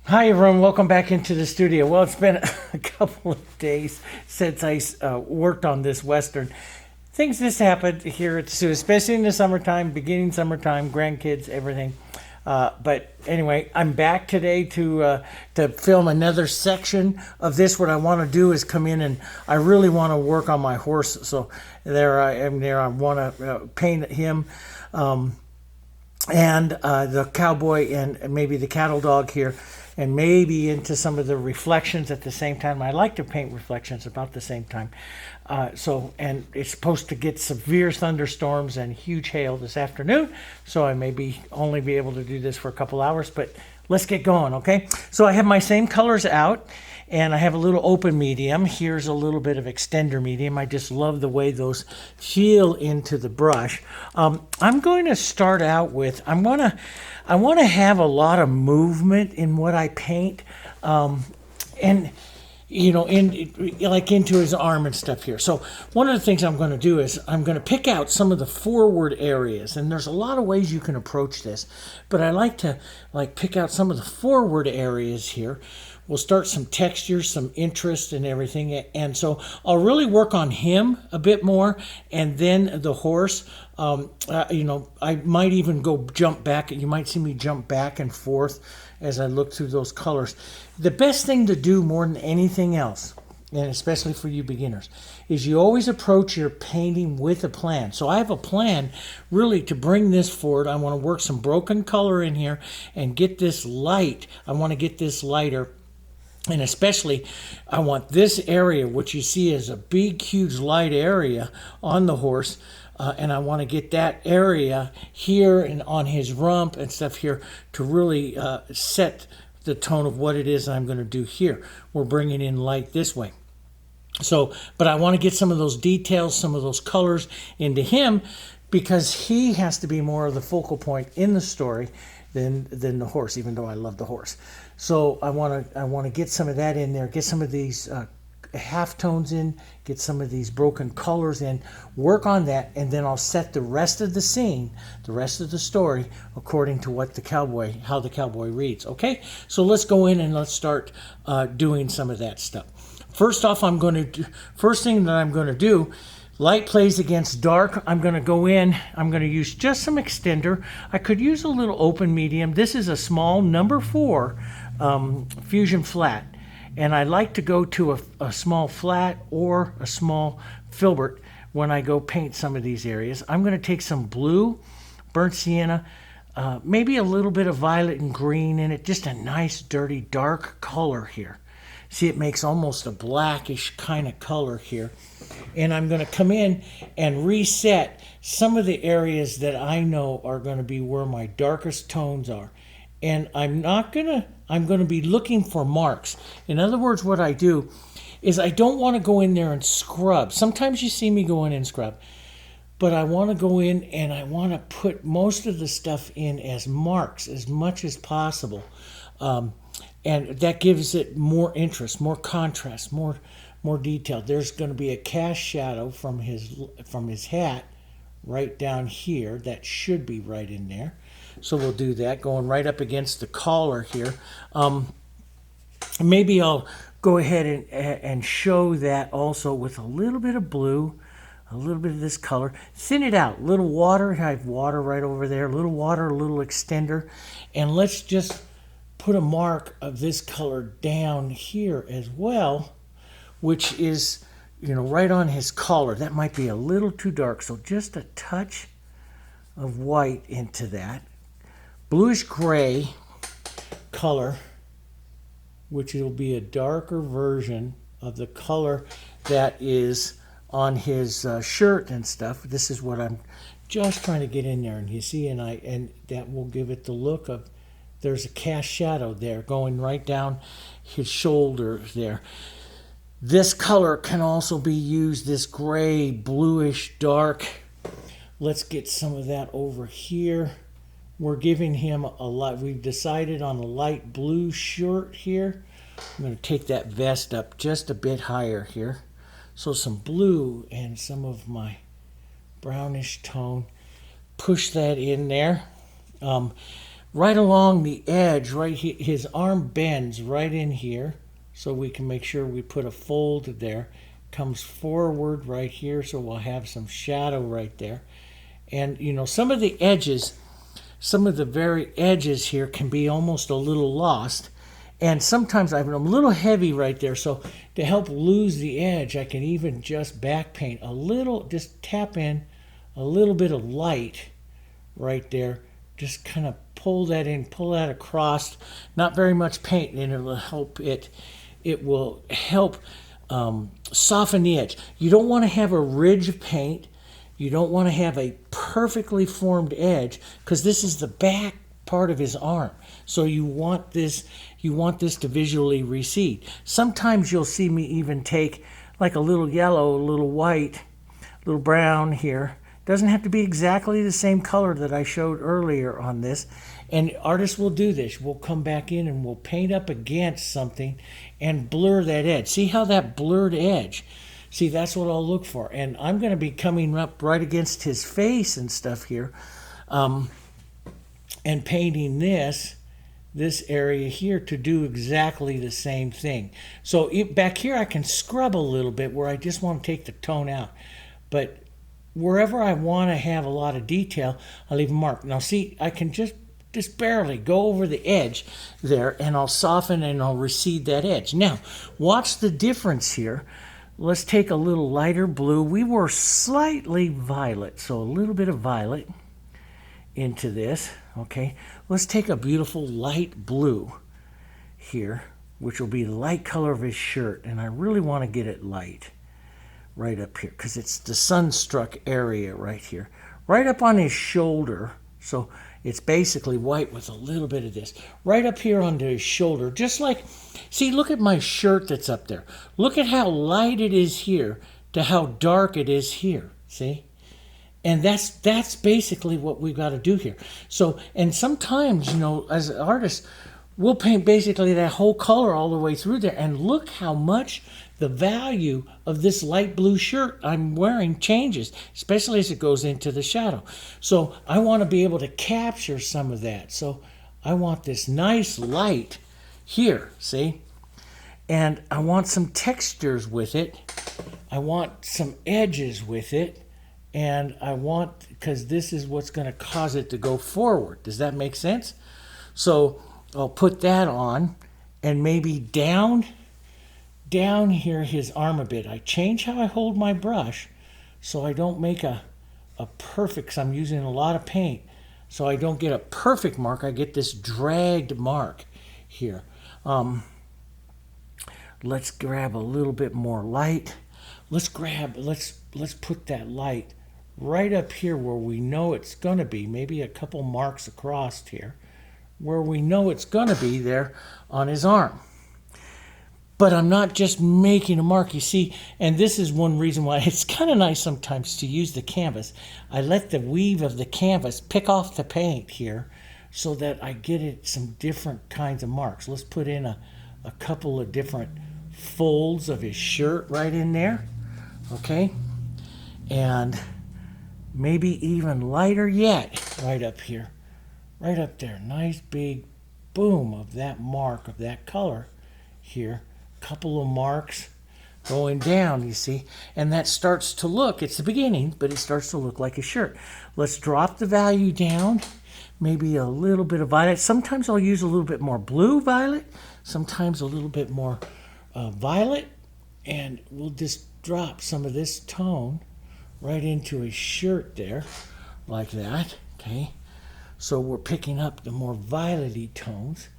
Hi everyone, welcome back into the studio. Well, it's been a couple of days since I worked on this Western. Things just happened here at Sioux, especially in the summertime, beginning summertime, grandkids, everything. But anyway, I'm back today to film another section of this. What I want to do is come in and I really want to work on my horse. So there I am there. I want to paint him. And the cowboy and maybe the cattle dog here, and maybe into some of the reflections at the same time. I like to paint reflections about the same time. And it's supposed to get severe thunderstorms and huge hail this afternoon, so I may only be able to do this for a couple hours, but let's get going, okay? So I have my same colors out, and I have a little open medium. Here's a little bit of extender medium. I just love the way those feel into the brush. I'm going to start out with, I want to have a lot of movement in what I paint, and you know, like into his arm and stuff here. So one of the things I'm going to do is I'm going to pick out some of the forward areas, and there's a lot of ways you can approach this, but I like to pick out some of the forward areas here. We'll start some texture, some interest and everything, and so I'll really work on him a bit more, and then the horse. You know, I might even jump back. You might see me jump back and forth as I look through those colors. The best thing to do more than anything else, and especially for you beginners, is you always approach your painting with a plan. So I have a plan really to bring this forward. I want to work some broken color in here and get this light. I want to get this lighter. And especially, I want this area, which you see as a big, huge light area on the horse, and I want to get that area here and on his rump and stuff here to really set the tone of what it is I'm going to do here. We're bringing in light this way. So, but I want to get some of those details, some of those colors into him, because he has to be more of the focal point in the story than the horse, even though I love the horse. So I want to get some of that in there, get some of these halftones in, get some of these broken colors in, work on that, and then I'll set the rest of the scene, the rest of the story, according to what how the cowboy reads. Okay, so let's go in and let's start doing some of that stuff. First off, first thing that I'm going to do. Light plays against dark. I'm going to go in. I'm going to use just some extender. I could use a little open medium. This is a small number 4 fusion flat. And I like to go to a small flat or a small filbert when I go paint some of these areas. I'm going to take some blue, burnt sienna, maybe a little bit of violet and green in it. Just a nice, dirty, dark color here. See, it makes almost a blackish kind of color here. And I'm going to come in and reset some of the areas that I know are going to be where my darkest tones are. And I'm going to be looking for marks. In other words, what I do is I don't want to go in there and scrub. Sometimes you see me go in and scrub. But I want to go in and I want to put most of the stuff in as marks as much as possible. And that gives it more interest, more contrast, more detail. There's going to be a cast shadow from his hat right down here. That should be right in there. So we'll do that, going right up against the collar here. Maybe I'll go ahead and show that also with a little bit of blue, a little bit of this color. Thin it out. A little water. I have water right over there. A little water, a little extender. And let's just put a mark of this color down here as well, which is, you know, right on his collar. That might be a little too dark, so just a touch of white into that. Bluish gray color, which will be a darker version of the color that is on his shirt and stuff. This is what I'm just trying to get in there, and you see, and that will give it the look of, there's a cast shadow there going right down his shoulder there. This color can also be used, this gray, bluish, dark. Let's get some of that over here. We're giving him we've decided on a light blue shirt here. I'm going to take that vest up just a bit higher here. So some blue and some of my brownish tone. Push that in there. right along the edge, right here, his arm bends right in here, so we can make sure we put a fold there. Comes forward right here, so we'll have some shadow right there. And you know, some of the edges, some of the very edges here can be almost a little lost. And sometimes I'm a little heavy right there, so to help lose the edge, I can even just back paint a little, just tap in a little bit of light right there. Just kind of pull that in, pull that across. Not very much paint, and it will help it will help soften the edge. You don't want to have a ridge of paint. You don't want to have a perfectly formed edge, because this is the back part of his arm. So you want this to visually recede. Sometimes you'll see me even take like a little yellow, a little white, a little brown here. Doesn't have to be exactly the same color that I showed earlier on this. And artists will do this. We'll come back in and we'll paint up against something and blur that edge. See how that blurred edge? See, that's what I'll look for. And I'm going to be coming up right against his face and stuff here, and painting this area here to do exactly the same thing. So back here I can scrub a little bit where I just want to take the tone out. But wherever I want to have a lot of detail, I'll leave a mark. Now see, I can just barely go over the edge there, and I'll soften and I'll recede that edge. Now, watch the difference here. Let's take a little lighter blue. We were slightly violet, so a little bit of violet into this, okay? Let's take a beautiful light blue here, which will be the light color of his shirt, and I really want to get it light right up here, because it's the sunstruck area right here, right up on his shoulder. So it's basically white with a little bit of this right up here onto his shoulder, just like, see, look at my shirt that's up there. Look at how light it is here to how dark it is here, see? And that's basically what we've got to do here. So, and sometimes, you know, as an artist, we'll paint basically that whole color all the way through there, and look how much the value of this light blue shirt I'm wearing changes, especially as it goes into the shadow. So I want to be able to capture some of that. So I want this nice light here, see? And I want some textures with it. I want some edges with it. And I want, because this is what's going to cause it to go forward. Does that make sense? So I'll put that on, and maybe down here his arm a bit. I change how I hold my brush so I don't make a perfect, because I'm using a lot of paint, so I don't get a perfect mark. I get this dragged mark here. Let's grab a little bit more light. Let's put that light right up here where we know it's going to be, maybe a couple marks across here, where we know it's going to be there on his arm. But I'm not just making a mark, you see, and this is one reason why it's kind of nice sometimes to use the canvas. I let the weave of the canvas pick off the paint here so that I get it some different kinds of marks. Let's put in a couple of different folds of his shirt right in there, okay? And maybe even lighter yet right up here, right up there. Nice big boom of that mark of that color here. Couple of marks going down, you see, and that starts to look, it's the beginning, but it starts to look like a shirt. Let's drop the value down, maybe a little bit of violet. Sometimes I'll use a little bit more blue violet, sometimes a little bit more violet, and we'll just drop some of this tone right into a shirt there, like that, okay? So we're picking up the more violet-y tones.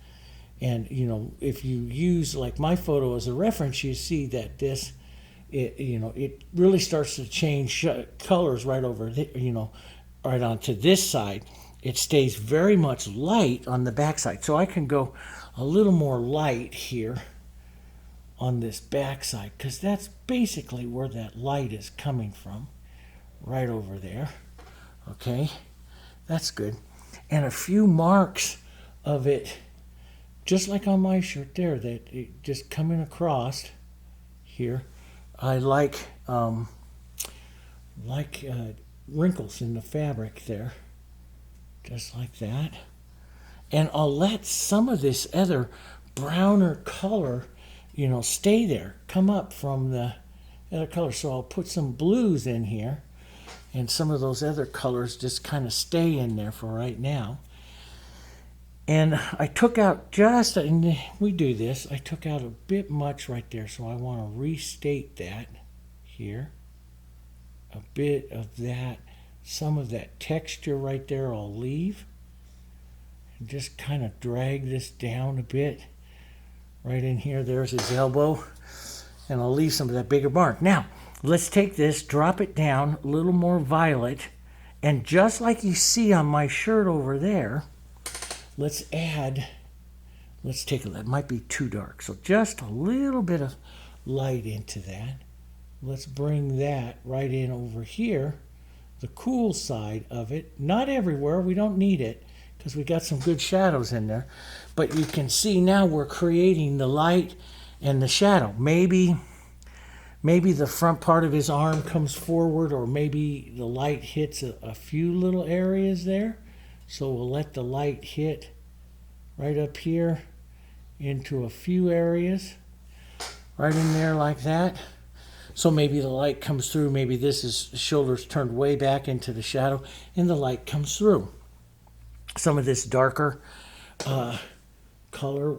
And, you know, if you use, like, my photo as a reference, you see that this, it really starts to change colors right over, right onto this side. It stays very much light on the back side. So I can go a little more light here on this back side, because that's basically where that light is coming from, right over there. Okay, that's good. And a few marks of it, just like on my shirt there, that it just coming across here. I like wrinkles in the fabric there, just like that. And I'll let some of this other browner color, stay there, come up from the other color. So I'll put some blues in here, and some of those other colors just kind of stay in there for right now. And I took out just, and we do this, I took out a bit much right there, so I want to restate that here. A bit of that, some of that texture right there I'll leave. And just kind of drag this down a bit. Right in here, there's his elbow. And I'll leave some of that bigger bark. Now, let's take this, drop it down, a little more violet. And just like you see on my shirt over there, let's take a, that might be too dark. So just a little bit of light into that. Let's bring that right in over here, the cool side of it. Not everywhere, we don't need it because we got some good shadows in there. But you can see now we're creating the light and the shadow. Maybe the front part of his arm comes forward, or maybe the light hits a few little areas there. So we'll let the light hit right up here into a few areas, right in there like that. So maybe the light comes through, maybe this is shoulders turned way back into the shadow, and the light comes through. Some of this darker color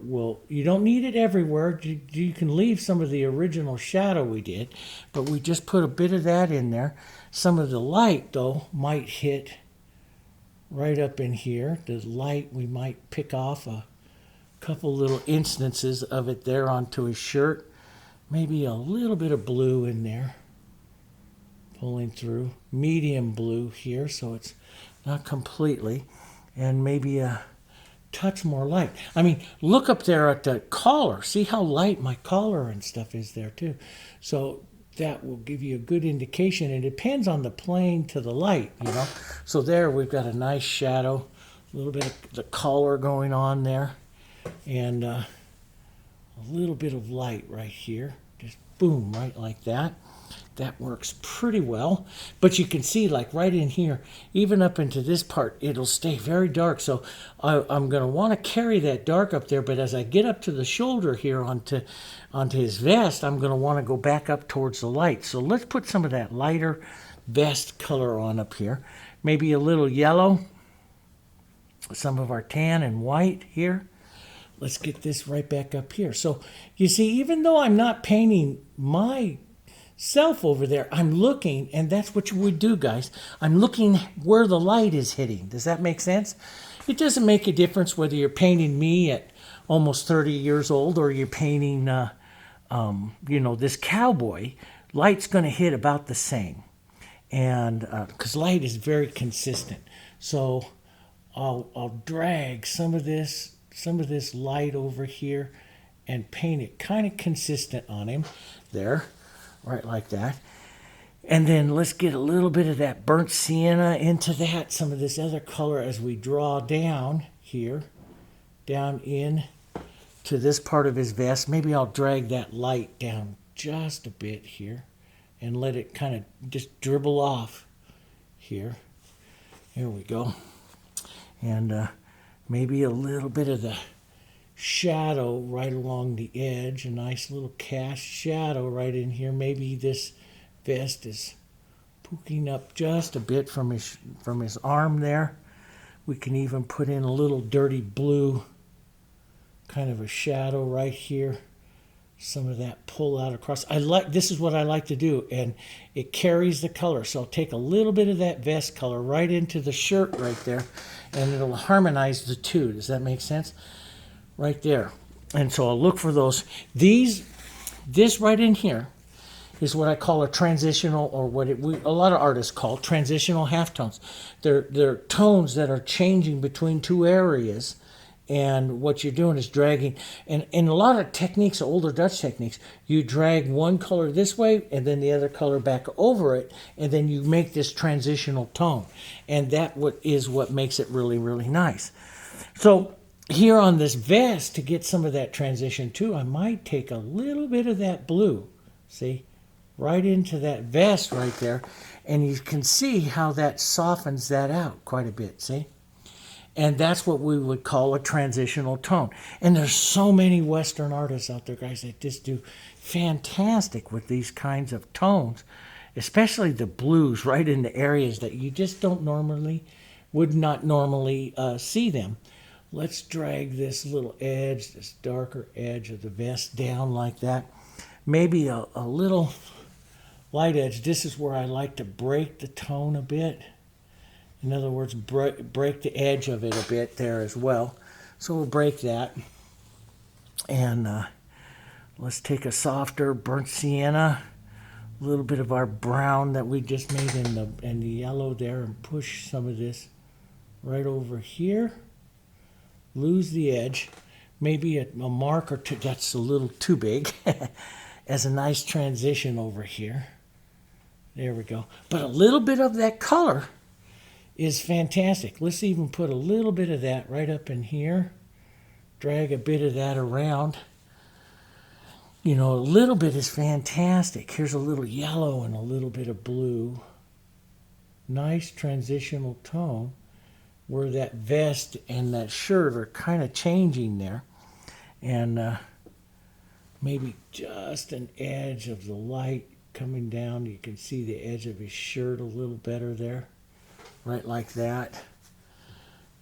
you don't need it everywhere. You can leave some of the original shadow we did, but we just put a bit of that in there. Some of the light, though, might hit right up in here. The light, we might pick off a couple little instances of it there onto his shirt. Maybe a little bit of blue in there, pulling through. Medium blue here, so it's not completely. And maybe a touch more light. I mean, look up there at the collar. See how light my collar and stuff is there too. So that will give you a good indication. It depends on the plane to the light, So there we've got a nice shadow, a little bit of the collar going on there, and a little bit of light right here. Just boom, right like that. That works pretty well. But you can see, like right in here, even up into this part, it'll stay very dark. So I'm going to want to carry that dark up there. But as I get up to the shoulder here onto his vest, I'm going to want to go back up towards the light. So let's put some of that lighter vest color on up here. Maybe a little yellow, some of our tan and white here. Let's get this right back up here. So you see, even though I'm not painting myself over there, I'm looking, and that's what you would do, guys. I'm looking where the light is hitting. Does that make sense? It doesn't make a difference whether you're painting me at almost 30 years old or you're painting, this cowboy. Light's going to hit about the same, and because light is very consistent. So I'll drag some of this light over here and paint it kind of consistent on him there, right like that. And then let's get a little bit of that burnt sienna into that, some of this other color as we draw down here, down in to this part of his vest. Maybe I'll drag that light down just a bit here and let it kind of just dribble off here. Here we go. And maybe a little bit of the shadow right along the edge, a nice little cast shadow right in here. Maybe this vest is poking up just a bit from his arm there. We can even put in a little dirty blue kind of a shadow right here. Some of that pull out across. This is what I like to do, and it carries the color. So I'll take a little bit of that vest color right into the shirt right there, and it'll harmonize the two. Does that make sense? Right there. And so I'll look for those. This right in here is what I call a transitional, or what a lot of artists call transitional halftones. They're tones that are changing between two areas. And what you're doing is dragging, and in a lot of techniques, older Dutch techniques, you drag one color this way and then the other color back over it, and then you make this transitional tone. And that is what makes it really, really nice. So here on this vest, to get some of that transition too, I might take a little bit of that blue, see, right into that vest right there, and you can see how that softens that out quite a bit, see? And that's what we would call a transitional tone. And there's so many Western artists out there, guys, that just do fantastic with these kinds of tones, especially the blues, right in the areas that you just would not normally see them. Let's drag this little edge, this darker edge of the vest down like that. Maybe a little light edge. This is where I like to break the tone a bit. In other words, break the edge of it a bit there as well. So we'll break that. And let's take a softer burnt sienna, a little bit of our brown that we just made in the yellow there, and push some of this right over here. Lose the edge. Maybe a mark or two, that's a little too big, as a nice transition over here. There we go. But a little bit of that color is fantastic. Let's even put a little bit of that right up in here. Drag a bit of that around. You know, a little bit is fantastic. Here's a little yellow and a little bit of blue. Nice transitional tone where that vest and that shirt are kind of changing there. And maybe just an edge of the light coming down. You can see the edge of his shirt a little better there. Right like that.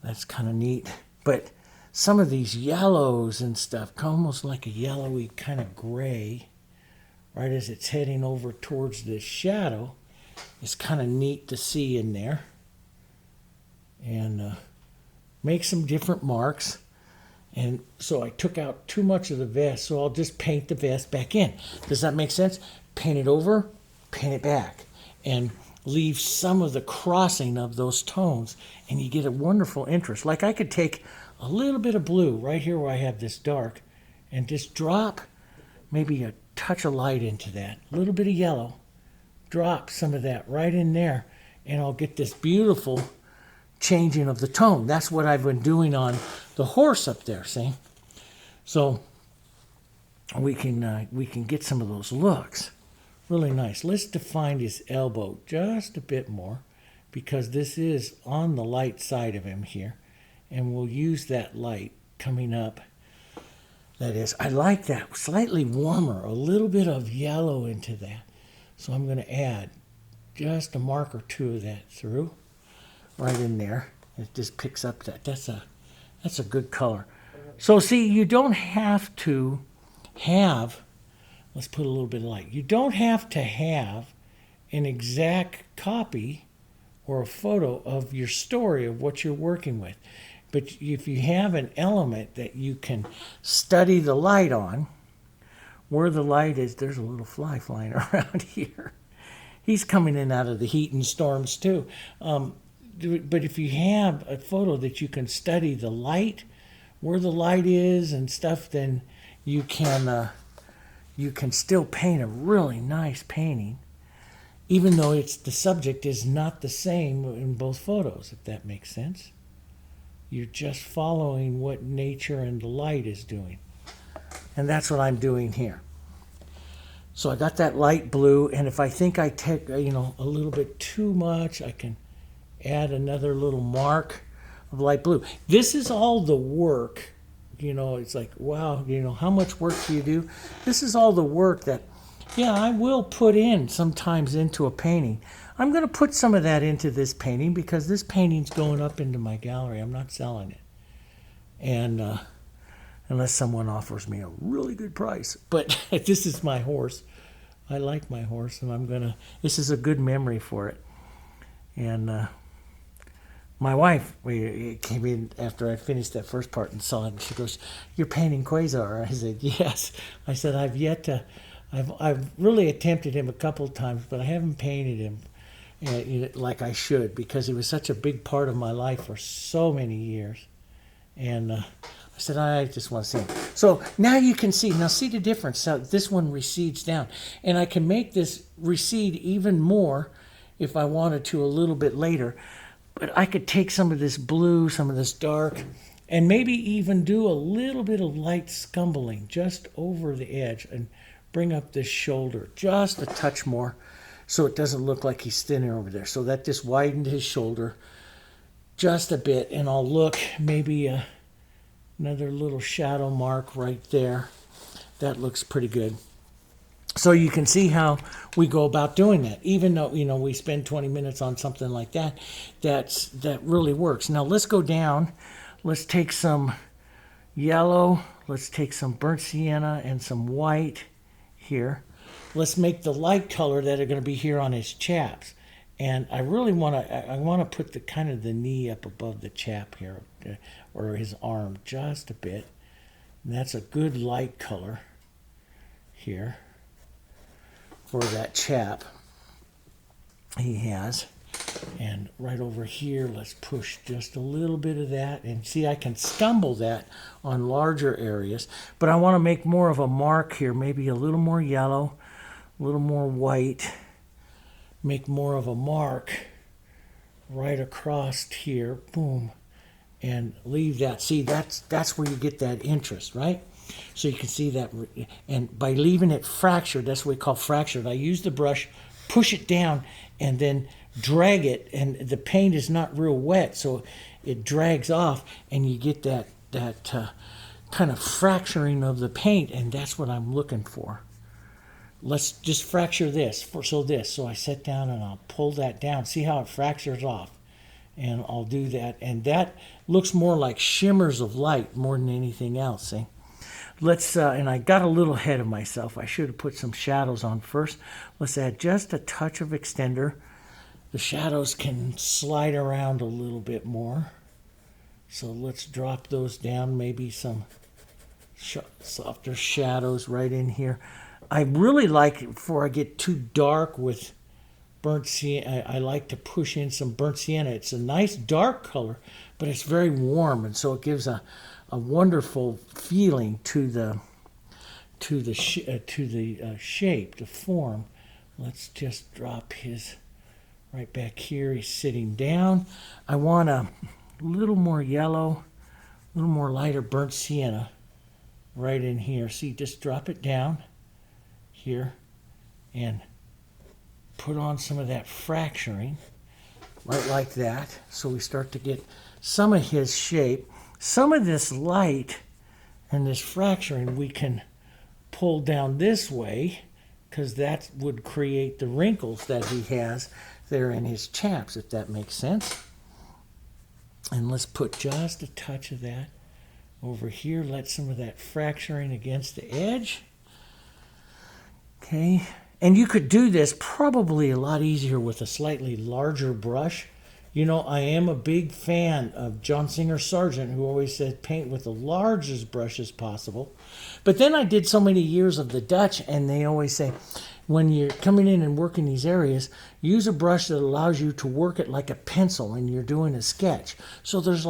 That's kind of neat. But some of these yellows and stuff, almost like a yellowy kind of gray, right as it's heading over towards this shadow. It's kind of neat to see in there. And make some different marks. And so I took out too much of the vest, so I'll just paint the vest back in. Does that make sense? Paint it over, paint it back, and leave some of the crossing of those tones, and you get a wonderful interest. Like I could take a little bit of blue right here where I have this dark, and just drop maybe a touch of light into that. A little bit of yellow. Drop some of that right in there, and I'll get this beautiful changing of the tone. That's what I've been doing on the horse up there, see? So we can get some of those looks. Really nice. Let's define his elbow just a bit more, because this is on the light side of him here, and we'll use that light coming up. That is, I like that slightly warmer, a little bit of yellow into that. So I'm going to add just a mark or two of that through, right in there. It just picks up that. That's a good color. So see, you don't have to have, let's put a little bit of light. You don't have to have an exact copy or a photo of your story of what you're working with. But if you have an element that you can study the light on, where the light is, there's a little fly flying around here. He's coming in out of the heat and storms too. But if you have a photo that you can study the light, where the light is and stuff, then you can still paint a really nice painting, even though the subject is not the same in both photos, if that makes sense. You're just following what nature and the light is doing. And that's what I'm doing here. So I got that light blue, and if I think I take, a little bit too much, I can add another little mark of light blue. This is all the work. It's like, wow, how much work do you do? This is all the work that, I will put in sometimes into a painting. I'm going to put some of that into this painting because this painting's going up into my gallery. I'm not selling it. And unless someone offers me a really good price. But this is my horse. I like my horse, and this is a good memory for it. And my wife came in after I finished that first part and saw it, and she goes, "You're painting Quasar." I said, "Yes." I said, I've really attempted him a couple of times, but I haven't painted him like I should, because he was such a big part of my life for so many years. And I said, I just want to see him. So now you can see the difference. So this one recedes down. And I can make this recede even more if I wanted to a little bit later. But I could take some of this blue, some of this dark, and maybe even do a little bit of light scumbling just over the edge and bring up this shoulder just a touch more so it doesn't look like he's thinner over there. So that just widened his shoulder. just a bit, and I'll look maybe another little shadow mark right there. That looks pretty good. So you can see how we go about doing that. Even though, you know, we spend 20 minutes on something like that, that really works. Now let's go down. Let's take some yellow. Let's take some burnt sienna and some white here. Let's make the light color that are going to be here on his chaps. And I really want to put the kind of the knee up above the chap here, or his arm just a bit. And that's a good light color here for that chap he has. And right over here, let's push just a little bit of that. And see, I can stumble that on larger areas. But I want to make more of a mark here, maybe a little more yellow, a little more white. Make more of a mark right across here. Boom. And leave that. See, that's where you get that interest, right? So you can see that, and by leaving it fractured, that's what we call fractured. I use the brush, push it down, and then drag it, and the paint is not real wet, so it drags off, and you get that kind of fracturing of the paint, and that's what I'm looking for. Let's just fracture this. So I sit down and I'll pull that down. See how it fractures off, and I'll do that, and that looks more like shimmers of light more than anything else. See? Let's, and I got a little ahead of myself. I should have put some shadows on first. Let's add just a touch of extender. The shadows can slide around a little bit more. So let's drop those down, maybe some softer shadows right in here. I really like it before I get too dark with burnt sienna. I like to push in some burnt sienna. It's a nice dark color, but it's very warm, and so it gives a wonderful feeling to the shape, the form. Let's just drop his right back here. He's sitting down. I want a little more yellow, a little more lighter burnt sienna right in here. See, just drop it down here and put on some of that fracturing right like that. So we start to get some of his shape. Some of this light and this fracturing we can pull down this way, because that would create the wrinkles that he has there in his chaps, if that makes sense. And let's put just a touch of that over here. Let some of that fracturing against the edge. Okay, and you could do this probably a lot easier with a slightly larger brush. You know, I am a big fan of John Singer Sargent, who always said paint with the largest brushes possible. But then I did so many years of the Dutch, and they always say, when you're coming in and working these areas, use a brush that allows you to work it like a pencil and you're doing a sketch. So there's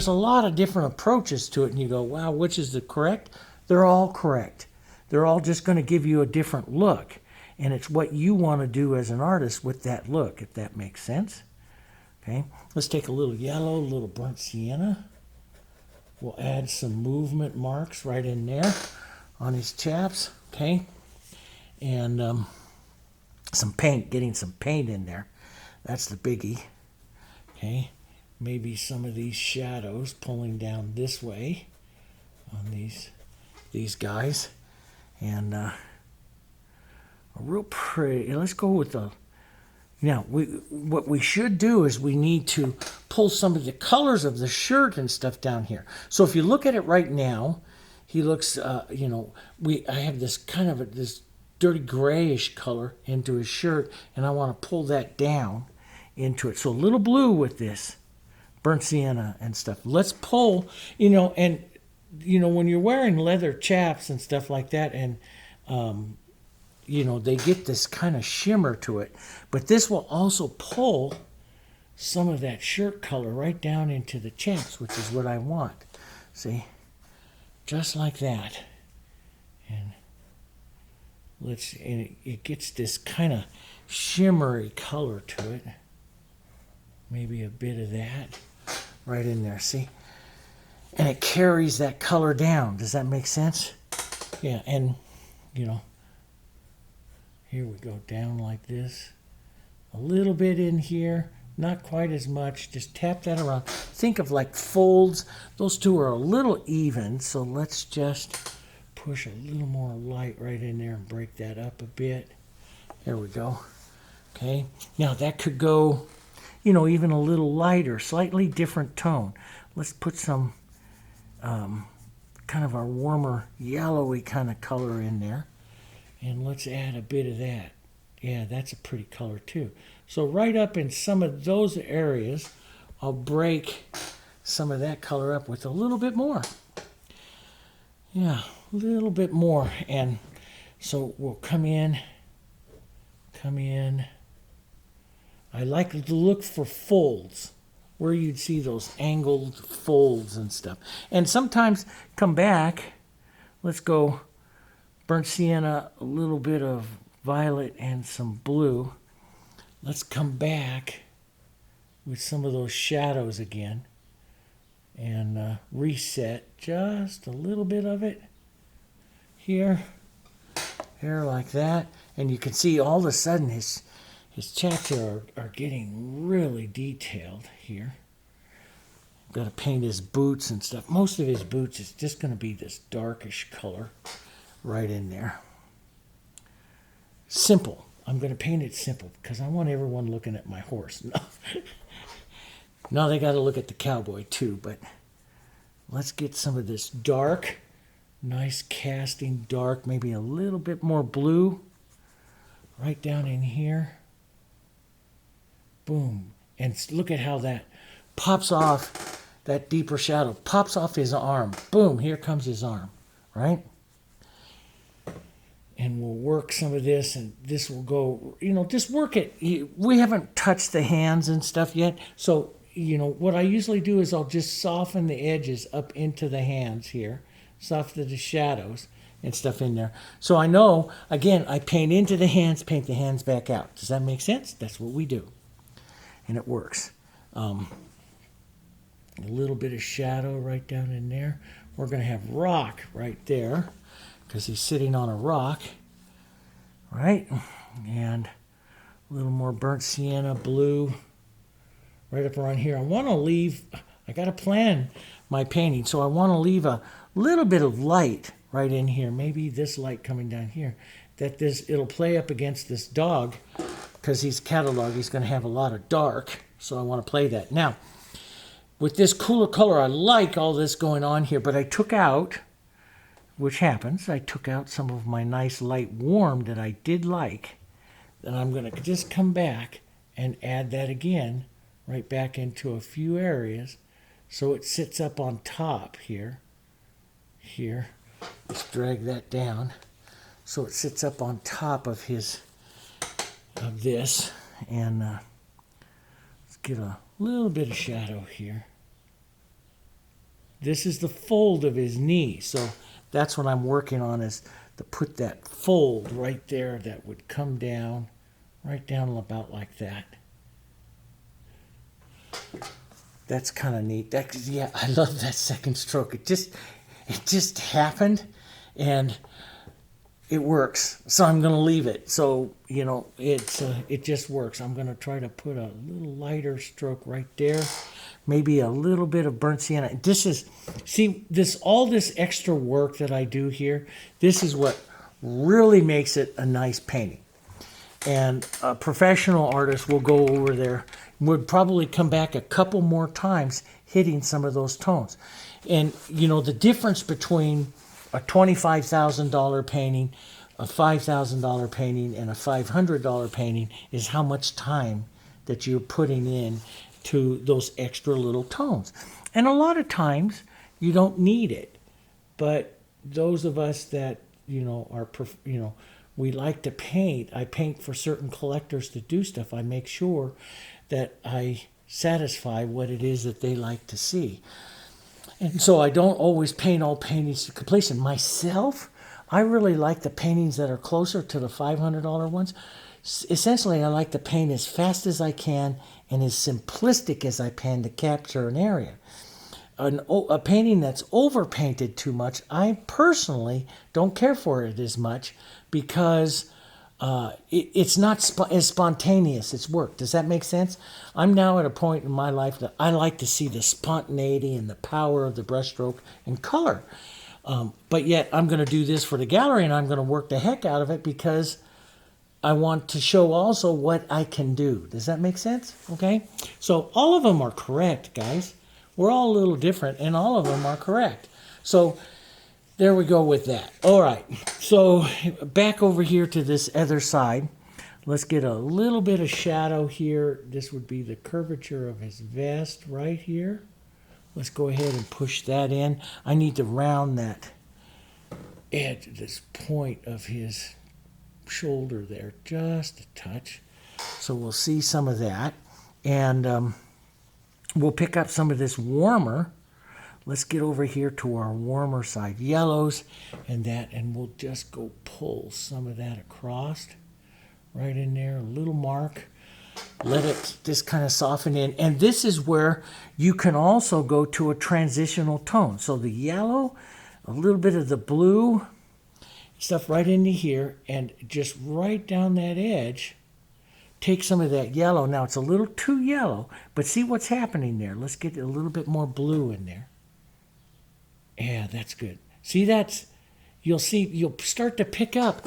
a lot of different approaches to it, and you go, wow, which is the correct? They're all correct. They're all just going to give you a different look, and it's what you want to do as an artist with that look, if that makes sense. Okay, let's take a little yellow, a little burnt sienna. We'll add some movement marks right in there on his chaps, okay? And some paint, getting some paint in there. That's the biggie, okay? Maybe some of these shadows pulling down this way on these guys. And a real pretty, let's go with the, now, what we should do is we need to pull some of the colors of the shirt and stuff down here. So if you look at it right now, he looks, you know, I have this kind of this dirty grayish color into his shirt, and I want to pull that down into it. So a little blue with this burnt sienna and stuff. Let's pull, you know, and, you know, when you're wearing leather chaps and stuff like that, and, you know, they get this kind of shimmer to it. But this will also pull some of that shirt color right down into the chaps, which is what I want. See? Just like that. And it gets this kind of shimmery color to it. Maybe a bit of that right in there, see? And it carries that color down. Does that make sense? Yeah, and, you know, here we go down like this. A little bit in here, Not quite as much. Just tap that around. Think of like folds. Those two are a little even, so let's just push a little more light right in there and break that up a bit. There we go. Okay. Now that could go, you know, even a little lighter, slightly different tone. Let's put some kind of our warmer yellowy kind of color in there. And let's add a bit of that. Yeah, that's a pretty color too. So right up in some of those areas, I'll break some of that color up with a little bit more. Yeah, a little bit more. And so we'll come in. I like to look for folds, where you'd see those angled folds and stuff. And sometimes come back, let's go burnt sienna, a little bit of violet and some blue. Let's come back with some of those shadows again and reset just a little bit of it here like that. And you can see all of a sudden his chaps are getting really detailed here. Got to paint his boots and stuff. Most of his boots is just going to be this darkish color right in there. Simple. I'm going to paint it simple because I want everyone looking at my horse. Now they got to look at the cowboy too, but let's get some of this dark, nice casting dark, maybe a little bit more blue right down in here. Boom. And look at how that pops off, that deeper shadow pops off his arm. Boom, here comes his arm, right? And we'll work some of this, and this will go, you know, just work it. We haven't touched the hands and stuff yet. So, you know, what I usually do is I'll just soften the edges up into the hands here, soften the shadows and stuff in there. So I know, again, I paint into the hands, paint the hands back out. Does that make sense? That's what we do. And it works. A little bit of shadow right down in there. We're going to have rock right there because he's sitting on a rock, right? And a little more burnt sienna blue right up around here. I want to leave, I got to plan my painting, so I want to leave a little bit of light right in here. Maybe this light coming down here. It'll play up against this dog because he's cattle dog. He's going to have a lot of dark, so I want to play that. Now, with this cooler color, I like all this going on here, but I took out, which happens, I took out some of my nice light warm that I did like. Then I'm going to just come back and add that again right back into a few areas so it sits up on top here. Let's drag that down so it sits up on top of this, and let's get a little bit of shadow here. This is the fold of his knee, so that's what I'm working on, is to put that fold right there that would come down, right down about like that. That's kind of neat. Yeah, I love that second stroke. It just happened, and it works. So I'm going to leave it. So, you know, it just works. I'm going to try to put a little lighter stroke right there. Maybe a little bit of burnt sienna. All this extra work that I do here, this is what really makes it a nice painting. And a professional artist will go over there, would probably come back a couple more times hitting some of those tones. And, you know, the difference between a $25,000 painting, a $5,000 painting, and a $500 painting is how much time that you're putting in to those extra little tones. And a lot of times you don't need it. But those of us that, you know, we like to paint. I paint for certain collectors to do stuff. I make sure that I satisfy what it is that they like to see. And so I don't always paint all paintings to completion. Myself, I really like the paintings that are closer to the $500 ones. Essentially, I like to paint as fast as I can and as simplistic as I can to capture an area. A painting that's overpainted too much, I personally don't care for it as much because it's not as spontaneous as work. Does that make sense? I'm now at a point in my life that I like to see the spontaneity and the power of the brushstroke and color. But yet I'm going to do this for the gallery, and I'm going to work the heck out of it because I want to show also what I can do. Does that make sense? Okay. So all of them are correct, guys. We're all a little different, and all of them are correct. So there we go with that. All right. So back over here to this other side. Let's get a little bit of shadow here. This would be the curvature of his vest right here. Let's go ahead and push that in. I need to round that edge, this point of his shoulder there, just a touch. So we'll see some of that. And we'll pick up some of this warmer. Let's get over here to our warmer side yellows and we'll just go pull some of that across right in there, a little mark. Let it just kind of soften in. And this is where you can also go to a transitional tone. So the yellow, a little bit of the blue, stuff right into here, and just right down that edge, take some of that yellow. Now it's a little too yellow, but see what's happening there. Let's get a little bit more blue in there. Yeah, that's good. See, you'll start to pick up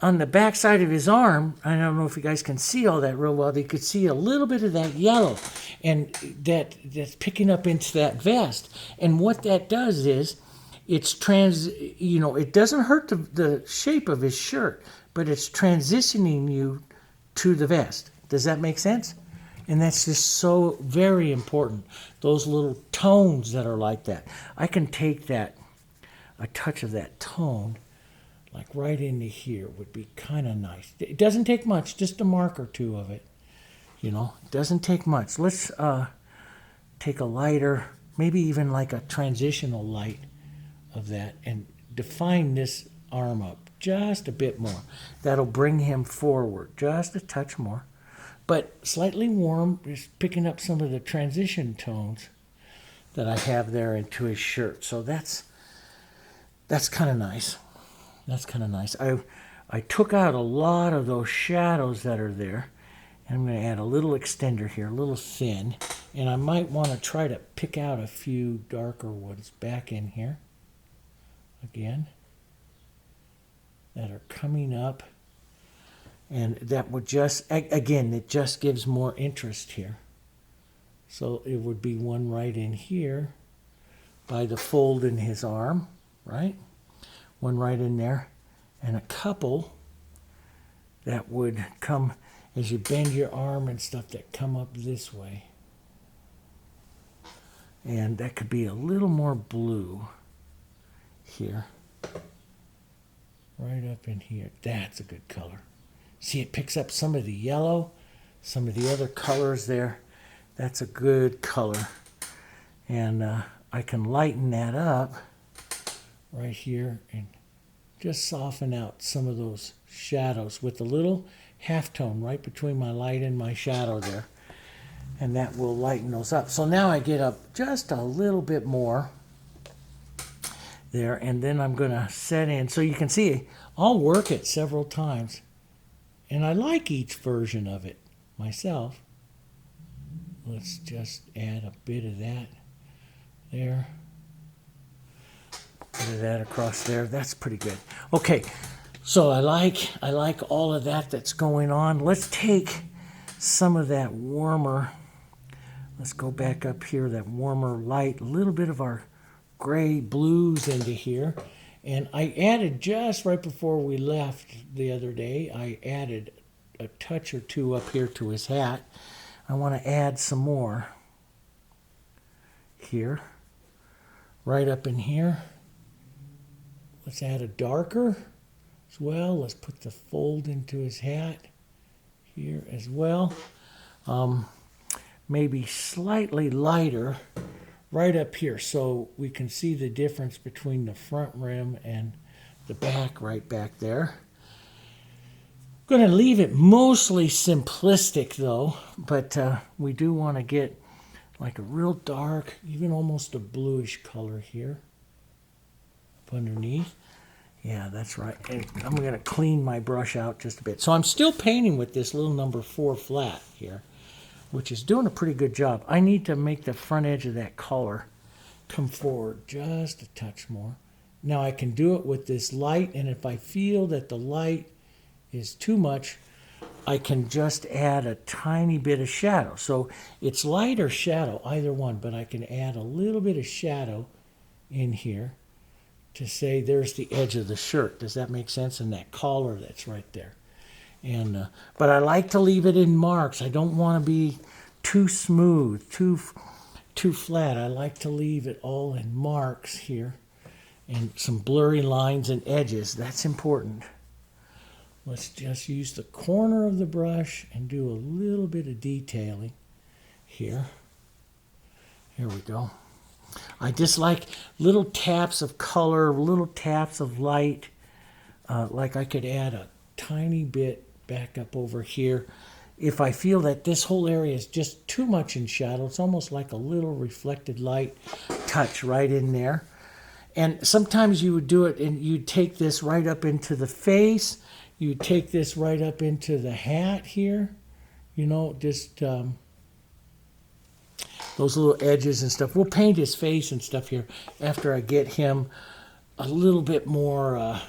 on the back side of his arm. I don't know if you guys can see all that real well. You could see a little bit of that yellow, and that's picking up into that vest. And what that does is, it doesn't hurt the shape of his shirt, but it's transitioning you to the vest. Does that make sense? And that's just so very important. Those little tones that are like that. I can take a touch of that tone, like right into here would be kind of nice. It doesn't take much, just a mark or two of it. It doesn't take much. Let's take a lighter, maybe even like a transitional light of that, and define this arm up just a bit more. That'll bring him forward just a touch more. But slightly warm, just picking up some of the transition tones that I have there into his shirt. So that's kind of nice. That's kind of nice. I took out a lot of those shadows that are there. And I'm going to add a little extender here, a little thin. And I might want to try to pick out a few darker ones back in here. Again. That are coming up. And that would it just gives more interest here. So it would be one right in here by the fold in his arm, right? One right in there. And a couple that would come as you bend your arm and stuff that come up this way. And that could be a little more blue here. Right up in here. That's a good color. See, it picks up some of the yellow, some of the other colors there. That's a good color. And I can lighten that up right here and just soften out some of those shadows with a little halftone right between my light and my shadow there. And that will lighten those up. So now I get up just a little bit more there, and then I'm going to set in. So you can see I'll work it several times. And I like each version of it myself. Let's just add a bit of that there. Bit of that across there. That's pretty good. Okay, so I like all of that that's going on. Let's take some of that warmer. Let's go back up here, that warmer light, a little bit of our gray blues into here. And I added just right before we left the other day, I added a touch or two up here to his hat. I want to add some more here, right up in here. Let's add a darker as well. Let's put the fold into his hat here as well. Maybe slightly lighter right up here so we can see the difference between the front rim and the back right back there. I'm going to leave it mostly simplistic though, but we do want to get like a real dark, even almost a bluish color here up underneath. Yeah, that's right. And I'm going to clean my brush out just a bit. So I'm still painting with this little number 4 flat here, which is doing a pretty good job. I need to make the front edge of that color come forward just a touch more. Now I can do it with this light, and if I feel that the light is too much, I can just add a tiny bit of shadow. So it's light or shadow, either one, but I can add a little bit of shadow in here to say there's the edge of the shirt. Does that make sense? And that collar that's right there. And but I like to leave it in marks. I don't want to be too smooth, too flat. I like to leave it all in marks here and some blurry lines and edges. That's important. Let's just use the corner of the brush and do a little bit of detailing here. Here we go. I just like little taps of color, little taps of light. Like I could add a tiny bit back up over here. If I feel that this whole area is just too much in shadow, it's almost like a little reflected light touch right in there. And sometimes you would do it and you'd take this right up into the face. You'd take this right up into the hat here. You know, just those little edges and stuff. We'll paint his face and stuff here after I get him a little bit more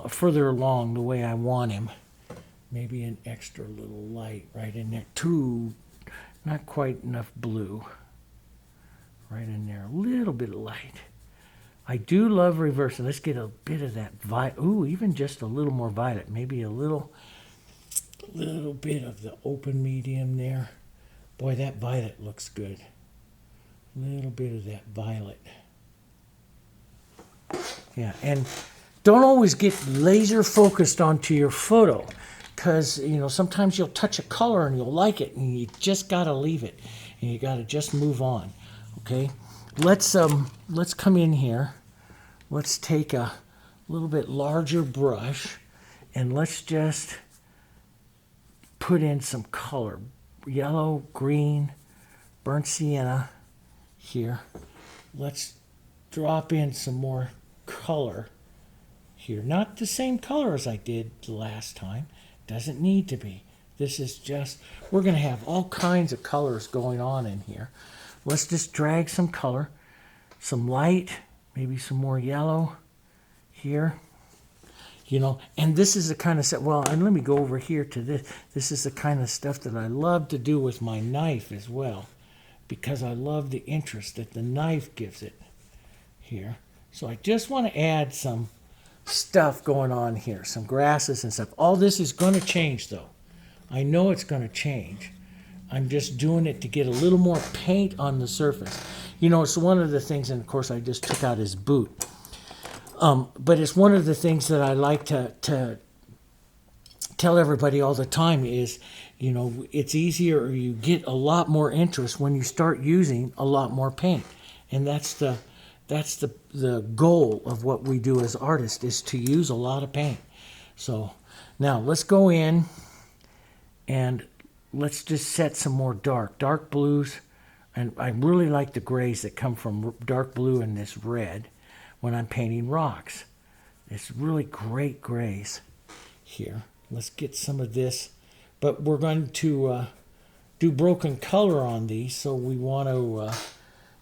further along the way I want him. Maybe an extra little light right in there. Not quite enough blue. Right in there, a little bit of light. I do love reversing. Let's get a bit of that violet. Ooh, even just a little more violet. Maybe a little bit of the open medium there. Boy, that violet looks good. A little bit of that violet. Yeah, and don't always get laser focused onto your photo, because you know sometimes you'll touch a color and you'll like it, and you just gotta leave it, and you gotta just move on. Okay, let's come in here. Let's take a little bit larger brush, and let's just put in some color. Yellow, green, burnt sienna here. Let's drop in some more color here. Not the same color as I did the last time. Doesn't need to be. This is just, we're going to have all kinds of colors going on in here. Let's just drag some color, some light, maybe some more yellow here. You know, and this is the kind of stuff, well, and let me go over here to this. This is the kind of stuff that I love to do with my knife as well, because I love the interest that the knife gives it here. So I just want to add some stuff going on here, some grasses and stuff. All this is going to change, though. I know it's going to change. I'm just doing it to get a little more paint on the surface. You know, it's one of the things, and of course I just took out his boot. But it's one of the things that I like to tell everybody all the time is, you know, it's easier, or you get a lot more interest when you start using a lot more paint. And that's the goal of what we do as artists, is to use a lot of paint. So now let's go in and let's just set some more dark blues. And I really like the grays that come from dark blue and this red when I'm painting rocks. It's really great grays here. Let's get some of this, but we're going to do broken color on these, so we want to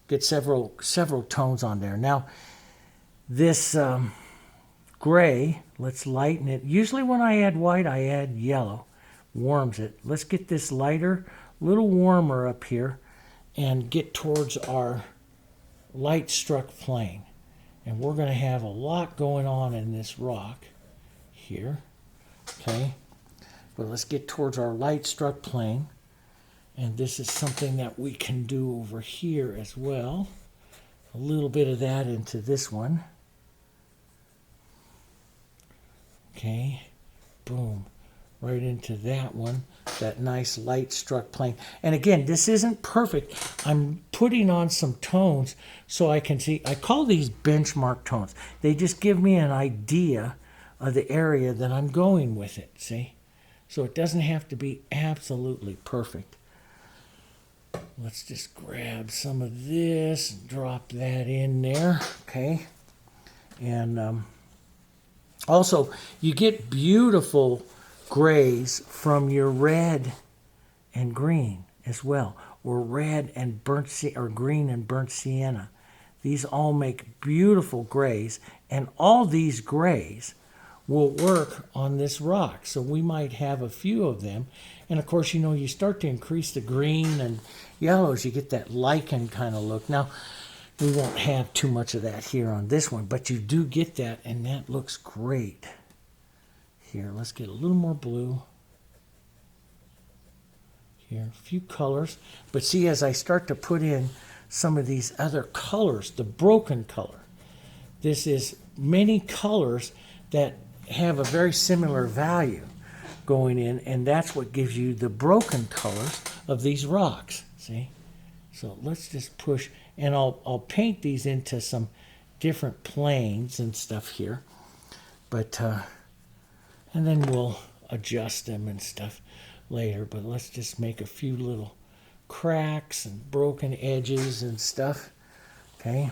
get several tones on there. Now this gray, let's lighten it. Usually when I add white, I add yellow, warms it. Let's get this lighter, little warmer up here, and get towards our light struck plane. And we're going to have a lot going on in this rock here. Okay, but let's get towards our light struck plane. And this is something that we can do over here as well. A little bit of that into this one. Okay, boom, right into that one, that nice light struck plane. And again, this isn't perfect. I'm putting on some tones so I can see. I call these benchmark tones. They just give me an idea of the area that I'm going with it, see? So it doesn't have to be absolutely perfect. Let's just grab some of this and drop that in there, okay? And Also, you get beautiful grays from your red and green as well, or red and or green and burnt sienna. These all make beautiful grays, and all these grays will work on this rock. So we might have a few of them. And of course, you start to increase the green and yellows, you get that lichen kind of look. Now, we won't have too much of that here on this one, but you do get that, and that looks great. Here, let's get a little more blue. Here, a few colors. But see, as I start to put in some of these other colors, the broken color, this is many colors that have a very similar value going in, and that's what gives you the broken colors of these rocks, see? So let's just push, and I'll paint these into some different planes and stuff here, but and then we'll adjust them and stuff later. But let's just make a few little cracks and broken edges and stuff, okay?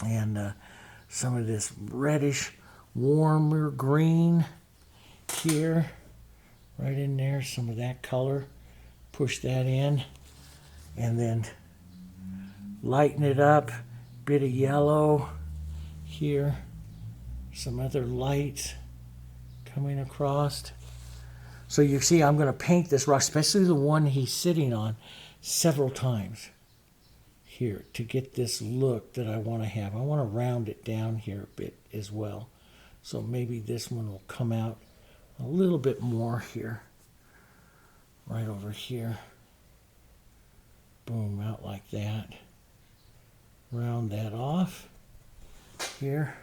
And some of this reddish, warmer green here, right in there, some of that color, push that in, and then lighten it up, bit of yellow here, some other lights coming across. So you see, I'm going to paint this rock, especially the one he's sitting on, several times here to get this look that I want to have. I want to round it down here a bit as well. So maybe this one will come out a little bit more here, right over here. Boom, out like that. Round that off here.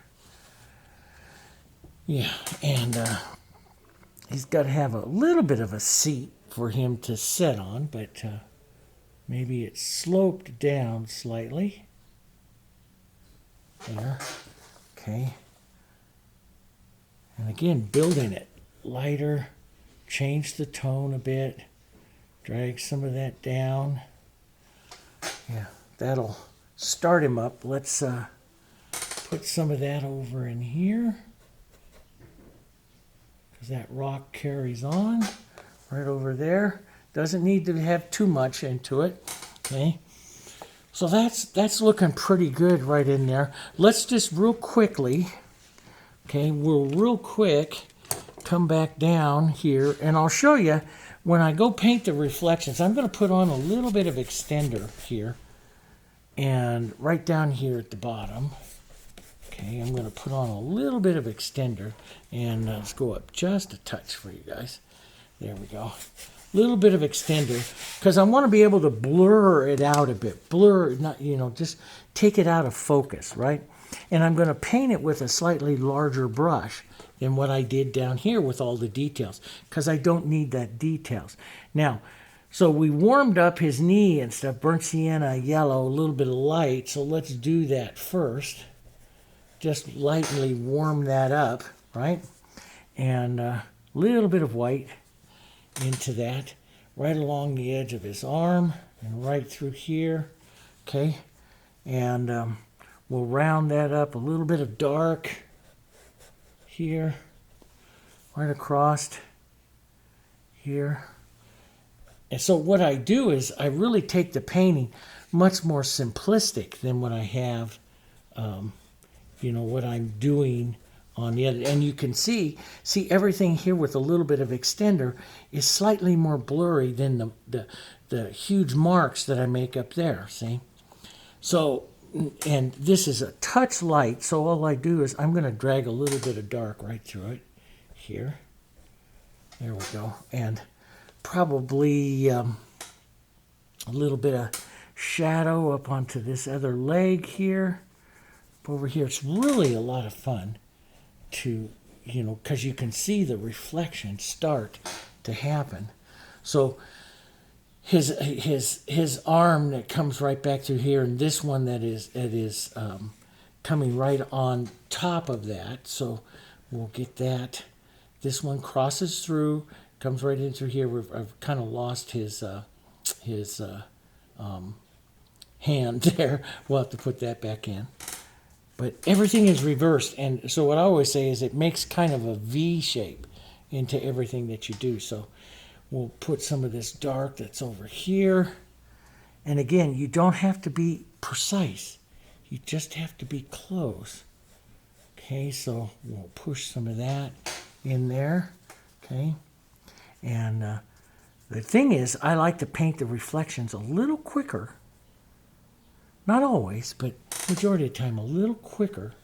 Yeah, and he's got to have a little bit of a seat for him to sit on, but maybe it's sloped down slightly. There. Okay. And again, building it lighter, change the tone a bit, drag some of that down. Yeah, that'll start him up. Let's put some of that over in here, because that rock carries on right over there. Doesn't need to have too much into it. Okay, so that's looking pretty good right in there. Let's just real quickly, okay, we'll real quick come back down here, and I'll show you when I go paint the reflections. I'm going to put on a little bit of extender here, and right down here at the bottom. Okay, I'm going to put on a little bit of extender, and let's go up just a touch for you guys. There we go. A little bit of extender, because I want to be able to blur it out a bit. Blur, not, just take it out of focus, right? And I'm going to paint it with a slightly larger brush than what I did down here with all the details, because I don't need that details. Now, so we warmed up his knee and stuff, burnt sienna yellow, a little bit of light, so let's do that first. Just lightly warm that up, right? And a little bit of white into that, right along the edge of his arm and right through here, okay? And we'll round that up, a little bit of dark here, right across here. And so what I do is I really take the painting much more simplistic than what I have, what I'm doing on the other. And you can see everything here with a little bit of extender is slightly more blurry than the huge marks that I make up there, see? So, and this is a touch light, so all I do is I'm going to drag a little bit of dark right through it here. There we go. And probably a little bit of shadow up onto this other leg here. Over here, it's really a lot of fun to, because you can see the reflection start to happen. So his arm that comes right back through here, and this one that is coming right on top of that. So we'll get that. This one crosses through, comes right in through here. I've kind of lost his hand there. We'll have to put that back in. But everything is reversed, and so what I always say is it makes kind of a V shape into everything that you do. So we'll put some of this dark that's over here. And again, you don't have to be precise. You just have to be close. Okay, so we'll push some of that in there. Okay, and the thing is, I like to paint the reflections a little quicker. Not always, but majority of the time a little quicker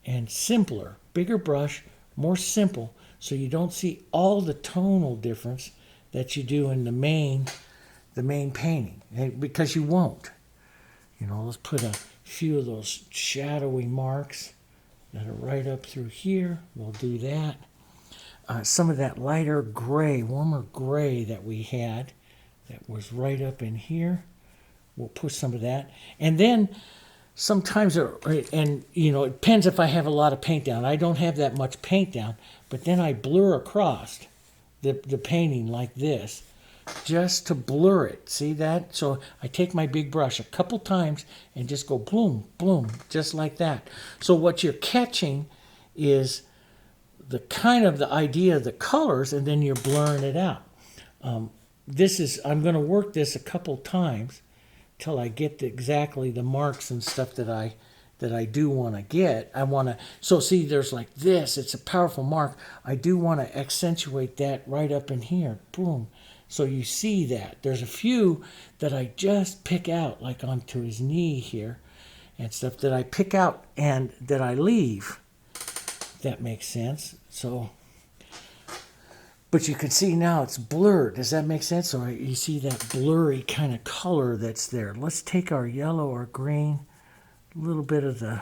and simpler. Bigger brush, more simple, so you don't see all the tonal difference that you do in the main painting, because you won't. You know, let's put a few of those shadowy marks that are right up through here. We'll do that. Some of that lighter gray, warmer gray that we had that was right up in here. We'll push some of that. And then sometimes, and you know, it depends if I have a lot of paint down. I don't have that much paint down, but then I blur across the painting like this just to blur it. See that? So I take my big brush a couple times and just go bloom, bloom, just like that. So what you're catching is the kind of the idea of the colors, and then you're blurring it out. I'm going to work this a couple times till I get exactly the marks and stuff that I do want to get. So see, there's like this, it's a powerful mark. I do want to accentuate that right up in here, boom. So you see that. There's a few that I just pick out, like onto his knee here, and stuff that I pick out and that I leave. That makes sense. So, but you can see now it's blurred. Does that make sense? So you see that blurry kind of color that's there. Let's take our yellow or green, a little bit of the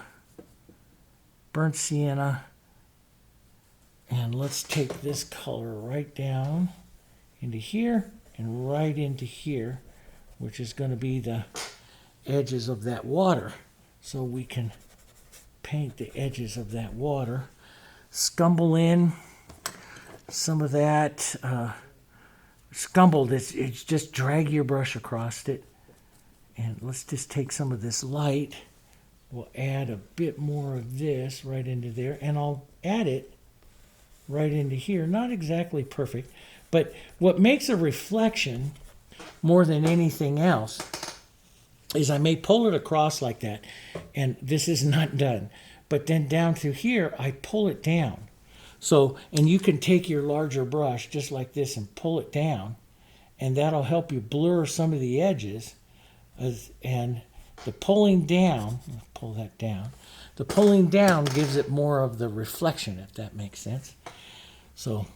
burnt sienna, and let's take this color right down into here and right into here, which is going to be the edges of that water. So we can paint the edges of that water. Scumble in some of that. Scumbled, it's just drag your brush across it. And let's just take some of this light. We'll add a bit more of this right into there. And I'll add it right into here. Not exactly perfect. But what makes a reflection more than anything else is I may pull it across like that. And this is not done. But then down through here, I pull it down. So, and you can take your larger brush just like this and pull it down. And that'll help you blur some of the edges. And the pulling down, pull that down. The pulling down gives it more of the reflection, if that makes sense. So,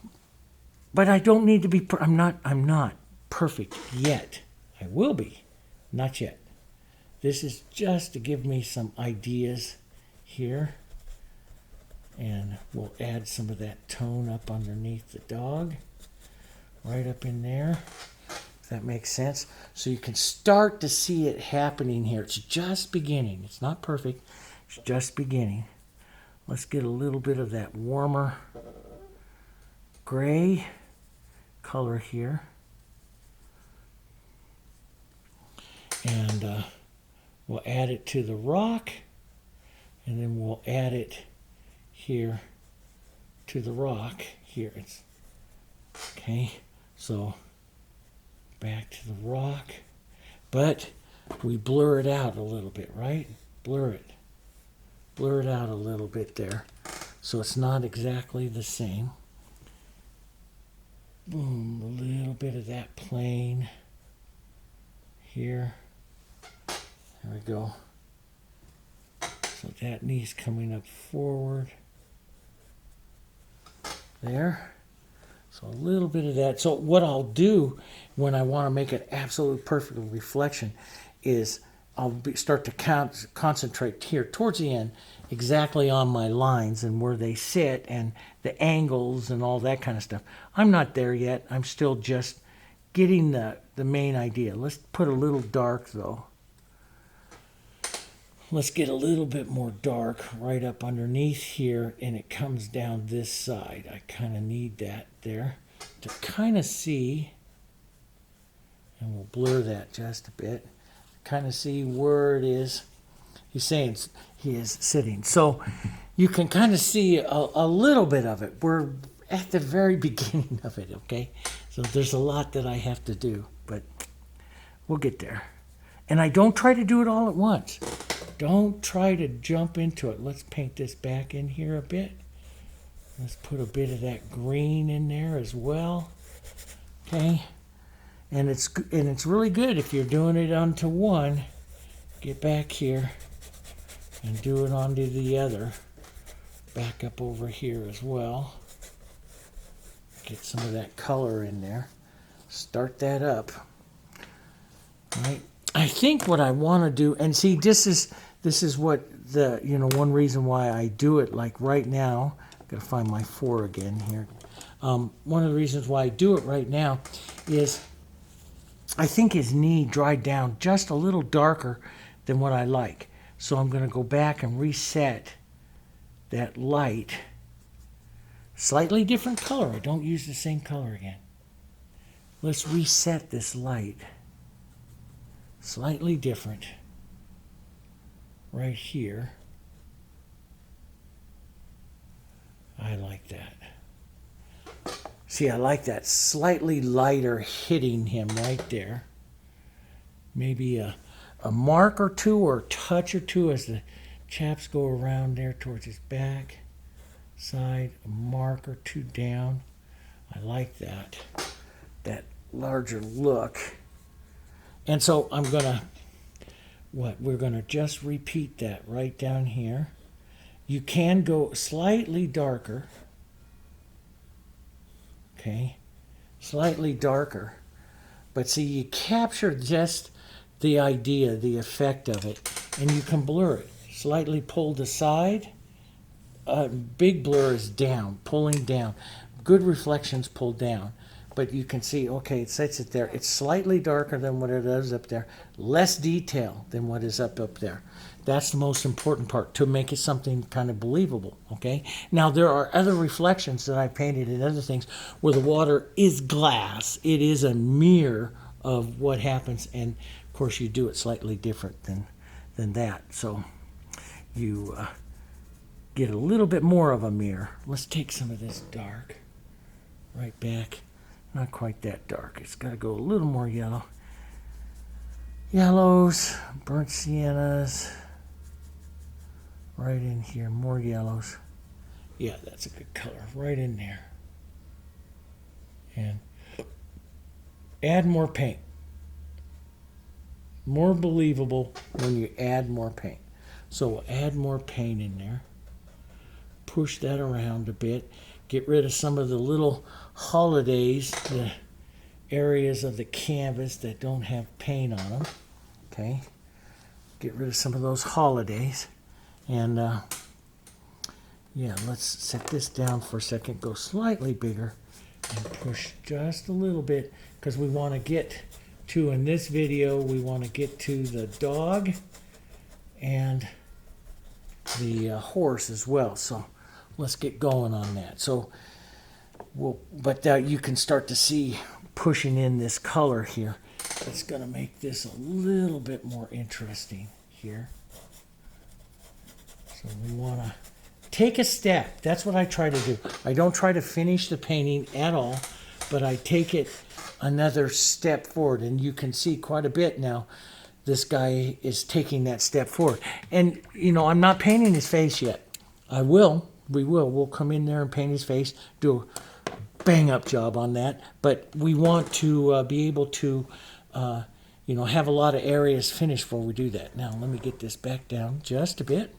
but I don't need to be, I'm not perfect yet. I will be, not yet. This is just to give me some ideas here. And we'll add some of that tone up underneath the dog, right up in there, if that makes sense. So you can start to see it happening here. It's just beginning. It's not perfect. It's just beginning. Let's get a little bit of that warmer gray color here. And we'll add it to the rock, and then we'll add it here to the rock here. It's okay. So back to the rock, but we blur it out a little bit, right? Blur it out a little bit there, so it's not exactly the same. Boom, a little bit of that plane here. There we go. So that knee's coming up forward. There. So a little bit of that. So what I'll do when I want to make an absolute perfect reflection is I'll start to concentrate here towards the end exactly on my lines and where they sit and the angles and all that kind of stuff. I'm not there yet. I'm still just getting the main idea. Let's put a little dark though. Let's get a little bit more dark right up underneath here, and it comes down this side. I kind of need that there to kind of see, and we'll blur that just a bit, kind of see where it is He's saying he is sitting. So you can kind of see a little bit of it. We're at the very beginning of it, okay? So there's a lot that I have to do, but we'll get there. And I don't try to do it all at once. Don't try to jump into it. Let's paint this back in here a bit. Let's put a bit of that green in there as well. Okay? And it's really good if you're doing it onto one. Get back here and do it onto the other. Back up over here as well. Get some of that color in there. Start that up. All right. I think what I want to do, and see, this is what the, one reason why I do it like right now. Gotta find my 4 again here. One of the reasons why I do it right now is I think his knee dried down just a little darker than what I like. So I'm going to go back and reset that light. Slightly different color. I don't use the same color again. Let's reset this light. Slightly different. Right here. I like that. See, I like that slightly lighter hitting him right there. Maybe a mark or two or a touch or two as the chaps go around there towards his back, side, a mark or two down. I like that larger look. And so I'm gonna, we're gonna just repeat that right down here. You can go slightly darker. Okay, slightly darker. But see, you capture just the idea, the effect of it, and you can blur it. Slightly pulled aside. Big blur is down, pulling down. Good reflections pull down. But you can see, okay, it sets it there. It's slightly darker than what it is up there. Less detail than what is up there. That's the most important part, to make it something kind of believable, okay? Now, there are other reflections that I painted and other things where the water is glass. It is a mirror of what happens, and, of course, you do it slightly different than that. So you get a little bit more of a mirror. Let's take some of this dark right back. Not quite that dark. It's got to go a little more yellow. Yellows, burnt siennas. Right in here, more yellows. Yeah, that's a good color. Right in there. And add more paint. More believable when you add more paint. So we'll add more paint in there. Push that around a bit. Get rid of some of the little holidays, the areas of the canvas that don't have paint on them. Okay. Get rid of some of those holidays. And yeah, let's set this down for a second. Go slightly bigger and push just a little bit, because we want to get to, in this video, we want to get to the dog and the horse as well. So let's get going on that. So you can start to see pushing in this color here. It's going to make this a little bit more interesting here. So we want to take a step. That's what I try to do. I don't try to finish the painting at all, but I take it another step forward. And you can see quite a bit now. This guy is taking that step forward. And, I'm not painting his face yet. I will. We'll come in there and paint his face, do a bang-up job on that. But we want to be able to, have a lot of areas finished before we do that. Now, let me get this back down just a bit.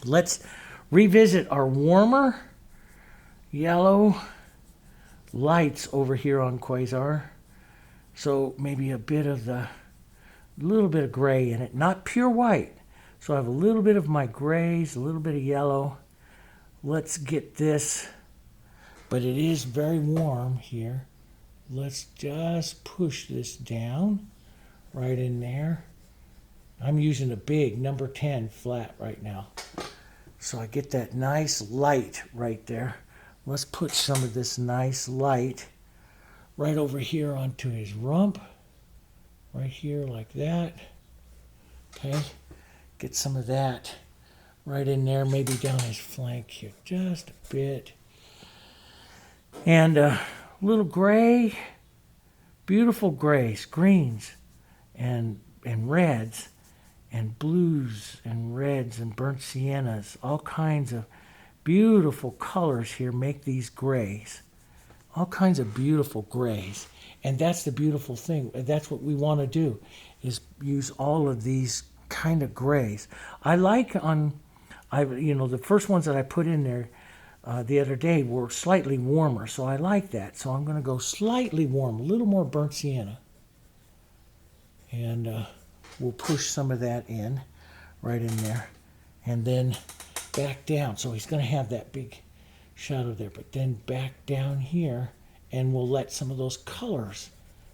Let's revisit our warmer yellow lights over here on Quasar. So maybe a little bit of gray in it, not pure white. So I have a little bit of my grays, a little bit of yellow. Let's get this, but it is very warm here. Let's just push this down right in there. I'm using a big number 10 flat right now. So I get that nice light right there. Let's put some of this nice light right over here onto his rump. Right here like that. Okay. get some of that right in there, maybe down his flank here, just a bit. And a little gray, beautiful grays, greens, and reds, and blues, and reds, and burnt siennas, all kinds of beautiful colors here make these grays. All kinds of beautiful grays. And that's the beautiful thing. That's what we want to do, is use all of these kind of grays. I like the first ones that I put in there the other day were slightly warmer, so I like that. So I'm going to go slightly warm, a little more burnt sienna. And we'll push some of that in, right in there. And then back down. So he's going to have that big shadow there, but then back down here, and we'll let some of those colors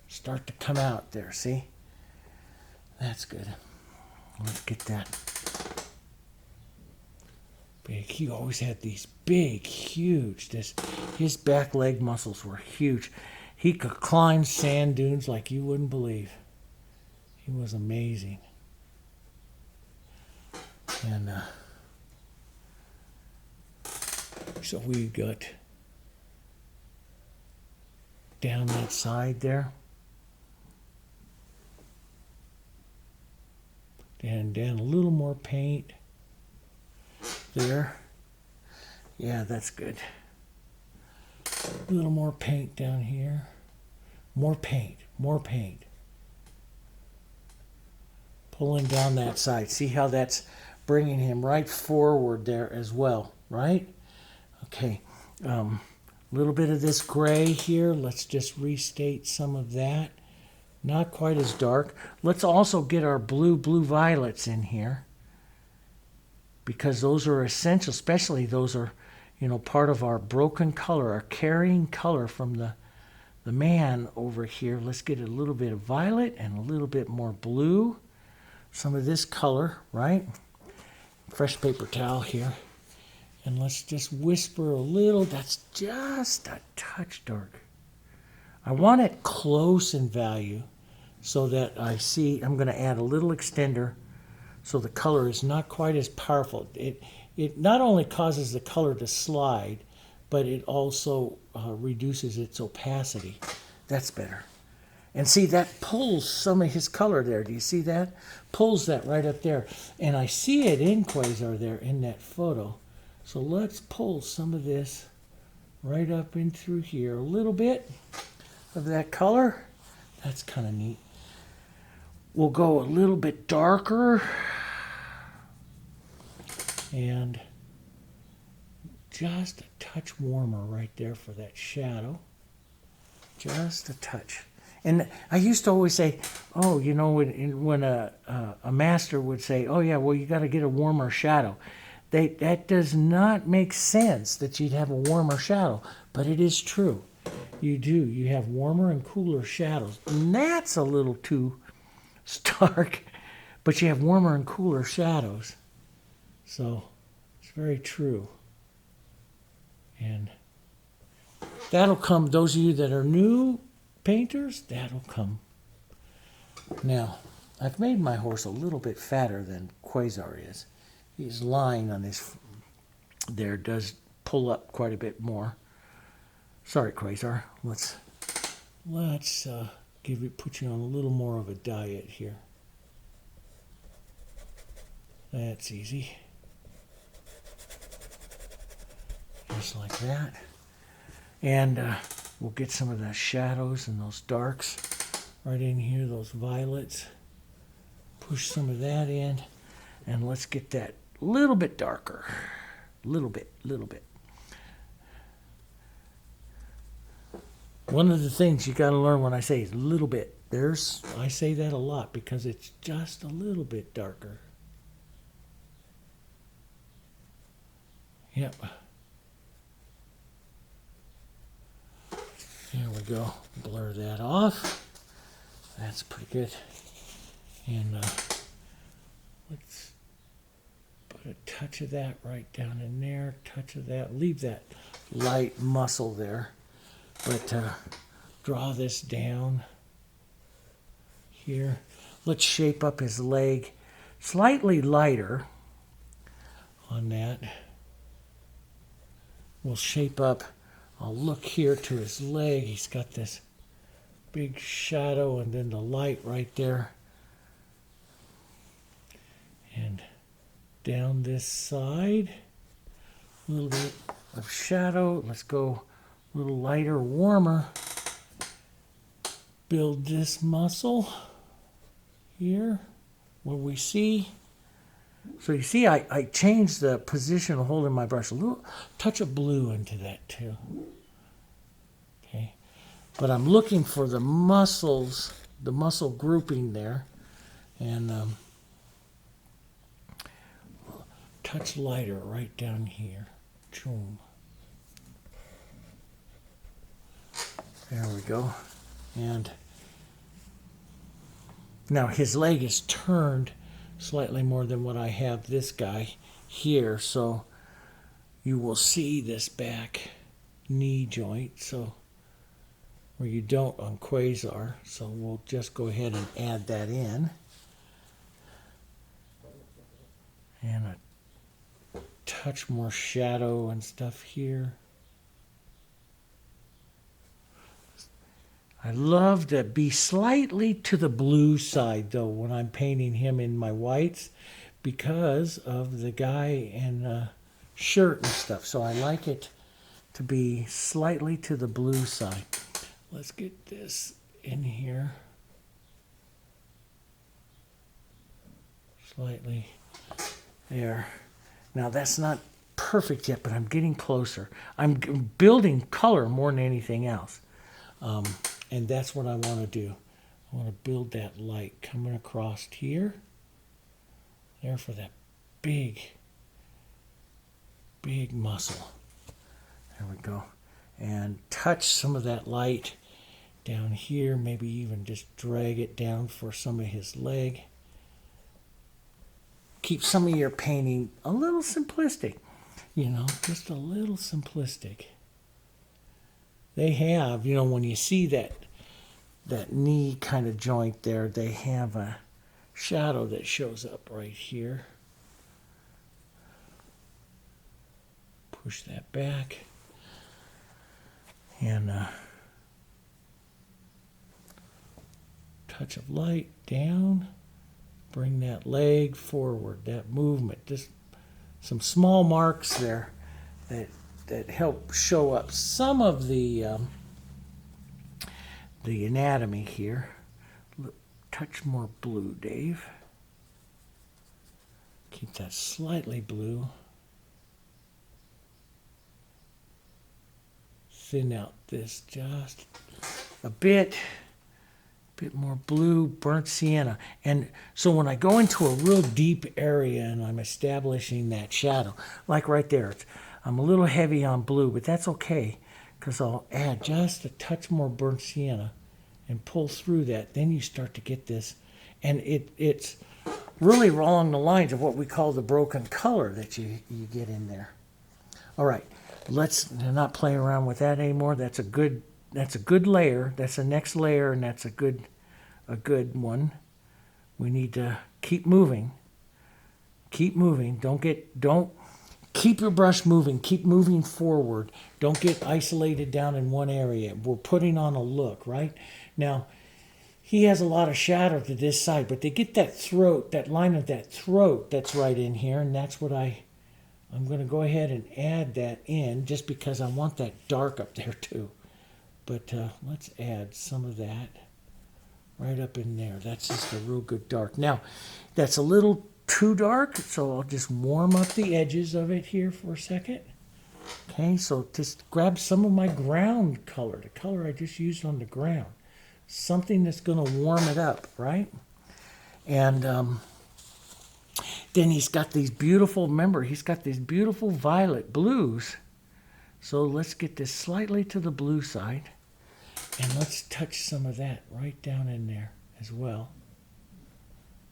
start to come out there. See? That's good. Let's get that big. He always had these big, huge, his back leg muscles were huge. He could climb sand dunes like you wouldn't believe. He was amazing. And so we got down that side there. And down a little more paint there. Yeah, that's good. A little more paint down here. More paint, more paint. Pulling down that side. See how that's bringing him right forward there as well, right? Okay, a little bit of this gray here. Let's just restate some of that. Not quite as dark. Let's also get our blue violets in here, because those are essential, especially those are, part of our broken color, our carrying color from the man over here. Let's get a little bit of violet and a little bit more blue. Some of this color, right? Fresh paper towel here. And let's just whisper a little. That's just a touch dark. I want it close in value so that I'm going to add a little extender so the color is not quite as powerful. It not only causes the color to slide, but it also reduces its opacity. That's better. And see, that pulls some of his color there. Do you see that? Pulls that right up there. And I see it in Quasar there in that photo. So let's pull some of this right up in through here. A little bit of that color. That's kind of neat. We'll go a little bit darker. And just a touch warmer right there for that shadow. Just a touch. And I used to always say, when a master would say, oh yeah, well you got to get a warmer shadow. That does not make sense that you'd have a warmer shadow, but it is true. You do. You have warmer and cooler shadows. And that's a little too stark, but you have warmer and cooler shadows. So it's very true. And that'll come, those of you that are new painters, that'll come. Now, I've made my horse a little bit fatter than Quasar is. His line on his there does pull up quite a bit more. Sorry, Quasar. Let's put you on a little more of a diet here. That's easy. Just like that. And we'll get some of the shadows and those darks right in here, those violets. Push some of that in. And let's get that a little bit darker. Little bit. One of the things you got to learn when I say is a little bit. I say that a lot because it's just a little bit darker. Yep. There we go. Blur that off. That's pretty good. And let's put a touch of that right down in there. Touch of that. Leave that light muscle there. But draw this down here. Let's shape up his leg slightly lighter on that will shape up. I'll look here to his leg. He's got this big shadow and then the light right there. And down this side, a little bit of shadow. Let's go a little lighter, warmer. Build this muscle here, what we see. So you see, I changed the position of holding my brush. A little touch of blue into that too. Okay, but I'm looking for the muscles, the muscle grouping there, and touch lighter right down here. Boom. There we go. And now his leg is turned slightly more than what I have this guy here, so you will see this back knee joint, so where you don't on Quasar. So we'll just go ahead and add that in. And a touch more shadow and stuff here. I love to be slightly to the blue side, though, when I'm painting him in my whites because of the guy in shirt and stuff. So I like it to be slightly to the blue side. Let's get this in here. Slightly there. Now, that's not perfect yet, but I'm getting closer. I'm building color more than anything else. And that's what I want to do. I want to build that light coming across here. There for that big, big muscle. There we go. And touch some of that light down here. Maybe even just drag it down for some of his leg. Keep some of your painting a little simplistic. You know, just a little simplistic. They have, you know, when you see that knee kind of joint there, they have a shadow that shows up right here. Push that back. And touch of light down. Bring that leg forward, that movement. Just some small marks there that help show up some of the anatomy here. Touch more blue, Dave. Keep that slightly blue. Thin out this just a bit more blue, burnt sienna. And so when I go into a real deep area and I'm establishing that shadow, like right there, I'm a little heavy on blue, but that's okay because I'll add just a touch more burnt sienna and pull through that. Then you start to get this, and it's really along the lines of what we call the broken color that you get in there. All right, let's not play around with that anymore. That's a good layer. That's the next layer, and that's a good one. We need to keep moving. Keep moving. Don't keep your brush moving. Keep moving forward. Don't get isolated down in one area. We're putting on a look, right? Now, he has a lot of shadow to this side, but they get that throat, that line of that throat that's right in here, and that's what I'm going to go ahead and add that in just because I want that dark up there too. But let's add some of that right up in there. That's just a real good dark. Now, that's a little too dark, so I'll just warm up the edges of it here for a second. Okay, so just grab some of my ground color, the color I just used on the ground. Something that's going to warm it up, right? And then he's got these beautiful, remember, he's got these beautiful violet blues. So let's get this slightly to the blue side. And let's touch some of that right down in there as well.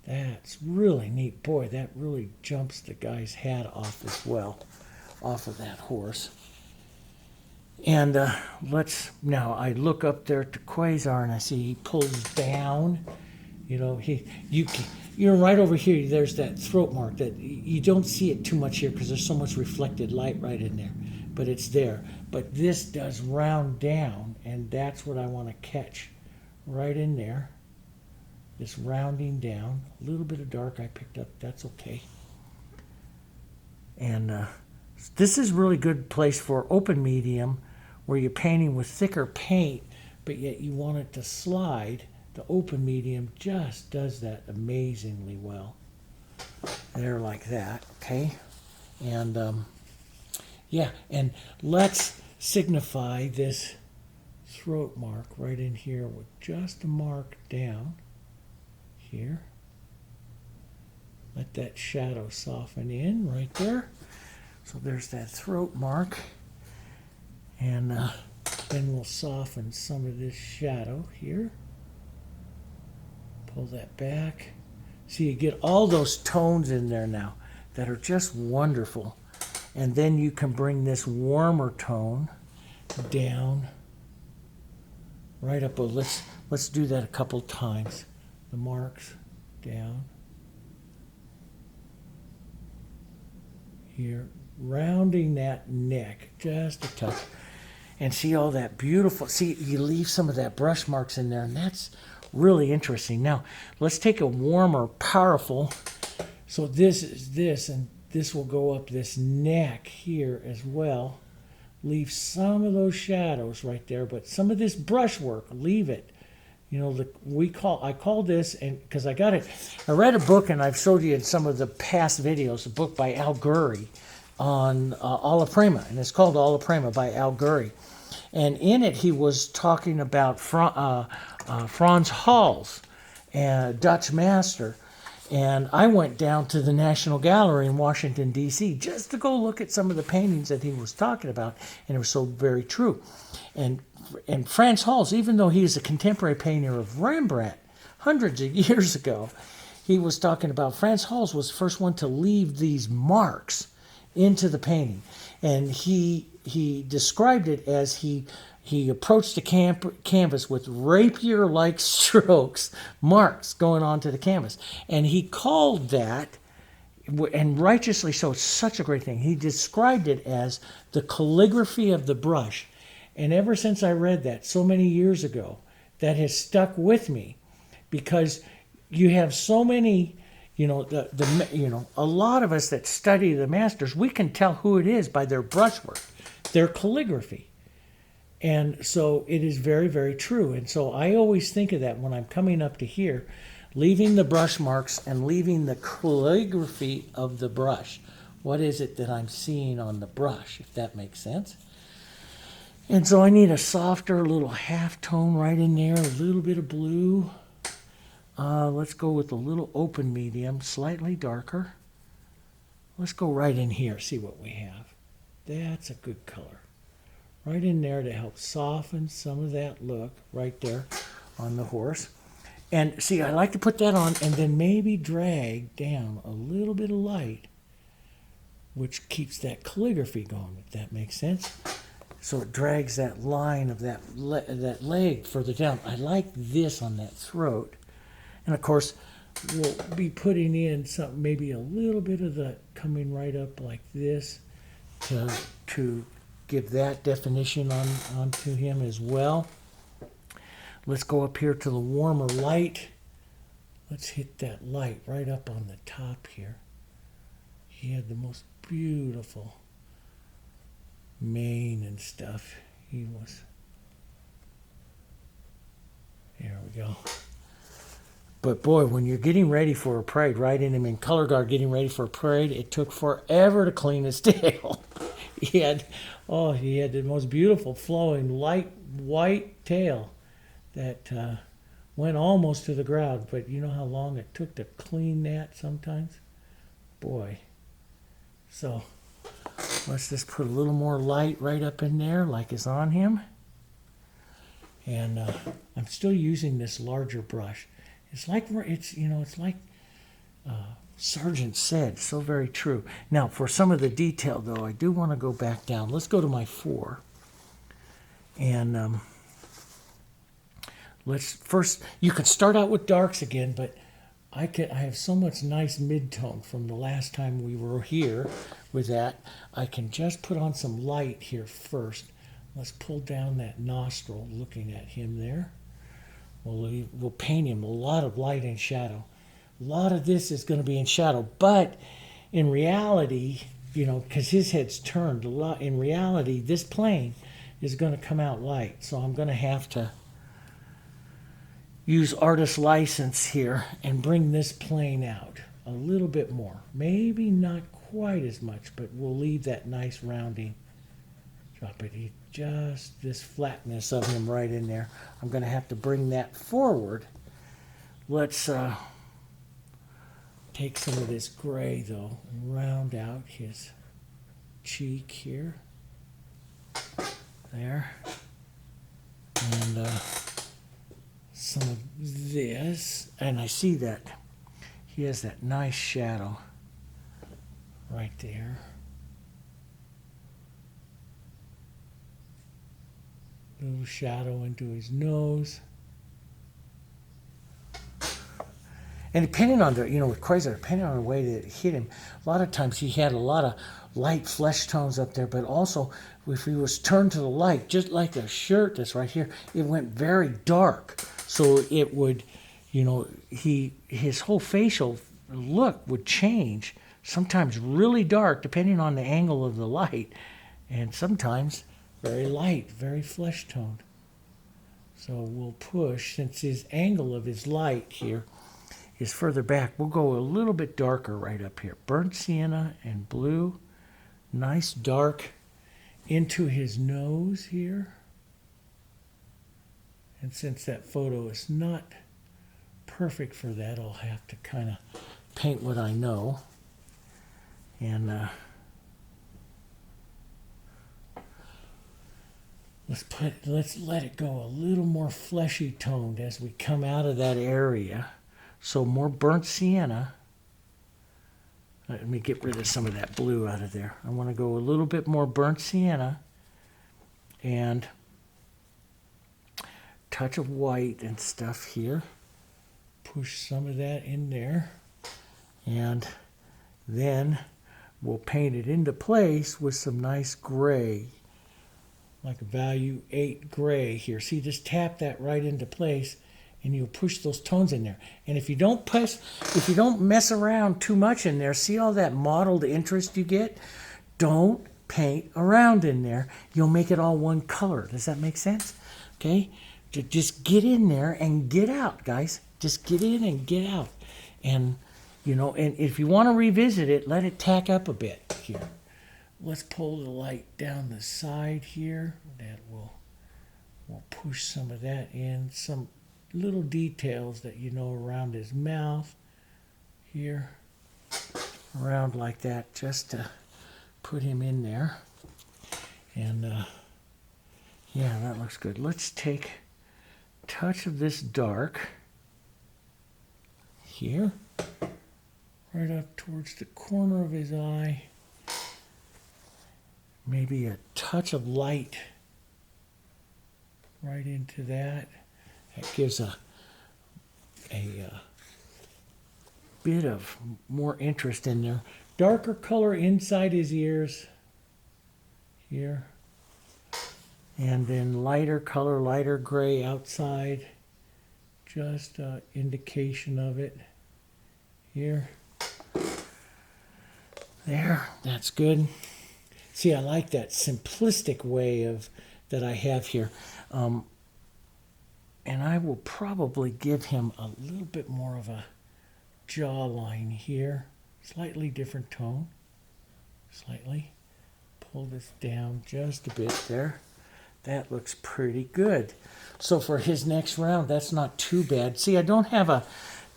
That's really neat. Boy, that really jumps the guy's hat off as well, off of that horse. And now I look up there to Quasar and I see he pulls down. You know, you know, right over here, there's that throat mark that you don't see it too much here because there's so much reflected light right in there, but it's there. But this does round down, and that's what I want to catch right in there. This rounding down, a little bit of dark I picked up, that's okay. And this is really good place for open medium where you're painting with thicker paint, but yet you want it to slide. The open medium just does that amazingly well. There, like that, okay? And yeah, and let's signify this throat mark right in here with just a mark down here. Let that shadow soften in right there. So there's that throat mark. And then we'll soften some of this shadow here. Pull that back. See, you get all those tones in there now that are just wonderful. And then you can bring this warmer tone down right up. Let's do that a couple times. The marks down. Here, rounding that neck just a touch. And see all that beautiful, see, you leave some of that brush marks in there, and that's really interesting. Now, let's take a warmer, powerful, so this is this, and this will go up this neck here as well. Leave some of those shadows right there, but some of this brush work, leave it. You know, I call this, and because I read a book, and I've showed you in some of the past videos, a book by Al Gurry on Alla Prima, and it's called Alla Prima by Al Gurry. And in it, he was talking about Frans Hals, a Dutch master. And I went down to the National Gallery in Washington, D.C., just to go look at some of the paintings that he was talking about. And it was so very true. And Frans Hals, even though he is a contemporary painter of Rembrandt hundreds of years ago, he was talking about Frans Hals was the first one to leave these marks into the painting. And he described it as he approached the canvas with rapier-like strokes, marks going onto the canvas. And he called that, and righteously so, it's such a great thing, he described it as the calligraphy of the brush. And ever since I read that so many years ago, that has stuck with me, because you have so many, you know, a lot of us that study the masters, we can tell who it is by their brushwork, their calligraphy. And so it is very, very true. And so I always think of that when I'm coming up to here, leaving the brush marks and leaving the calligraphy of the brush. What is it that I'm seeing on the brush, if that makes sense? And so I need a softer little half tone right in there, a little bit of blue. Let's go with a little open medium, slightly darker. Let's go right in here, see what we have. That's a good color. Right in there to help soften some of that look right there on the horse. And see, I like to put that on and then maybe drag down a little bit of light, which keeps that calligraphy going, if that makes sense. So it drags that line of that leg further down. I like this on that throat. And of course, we'll be putting in something, maybe a little bit of the coming right up like this to give that definition onto him as well. Let's go up here to the warmer light. Let's hit that light right up on the top here. He had the most beautiful mane and stuff. He was. There we go. But boy, when you're getting ready for a parade, riding him in color guard, getting ready for a parade, it took forever to clean his tail. He had the most beautiful flowing light white tail that went almost to the ground. But you know how long it took to clean that sometimes? Boy. So let's just put a little more light right up in there like is on him. And I'm still using this larger brush. It's like Sargent said, so very true. Now, for some of the detail, though, I do want to go back down. Let's go to my 4. And let's first, you can start out with darks again, but I have so much nice mid-tone from the last time we were here with that. I can just put on some light here first. Let's pull down that nostril, looking at him there. We'll paint him a lot of light and shadow. A lot of this is going to be in shadow, but in reality, you know, because his head's turned a lot, in reality, this plane is going to come out light. So I'm going to have to use artist license here and bring this plane out a little bit more. Maybe not quite as much, but we'll leave that nice rounding. Drop it, just this flatness of him right in there. I'm going to have to bring that forward. Let's take some of this gray, though, and round out his cheek here. There. And some of this. And I see that he has that nice shadow right there. Little shadow into his nose. And depending on the, you know, with Chrysler, depending on the way that it hit him, a lot of times he had a lot of light flesh tones up there, but also if he was turned to the light, just like the shirt that's right here, it went very dark. So it would, you know, his whole facial look would change, sometimes really dark, depending on the angle of the light, and sometimes very light, very flesh toned. So we'll push, since his angle of his light here is further back, we'll go a little bit darker right up here. Burnt sienna and blue, nice dark into his nose here. And since that photo is not perfect for that, I'll have to kind of paint what I know. And let's let it go a little more fleshy toned as we come out of that area. So more burnt sienna. Let me get rid of some of that blue out of there. I want to go a little bit more burnt sienna and touch of white and stuff here. Push some of that in there. And then we'll paint it into place with some nice gray, like a value 8 gray here. See, just tap that right into place and you'll push those tones in there. And if you don't mess around too much in there, see all that mottled interest you get? Don't paint around in there. You'll make it all one color. Does that make sense? Okay? Just get in there and get out, guys. Just get in and get out. And, you know, and if you want to revisit it, let it tack up a bit here. Let's pull the light down the side here. That we'll push some of that in. Some little details that you know around his mouth here. Around like that, just to put him in there. And yeah, that looks good. Let's take a touch of this dark here, right up towards the corner of his eye. Maybe a touch of light right into that. That gives a bit of more interest in there. Darker color inside his ears here. And then lighter color, lighter gray outside. Just an indication of it here. There, that's good. See, I like that simplistic way of that I have here. And I will probably give him a little bit more of a jawline here. Slightly different tone. Slightly. Pull this down just a bit there. That looks pretty good. So for his next round, that's not too bad. See, I don't have a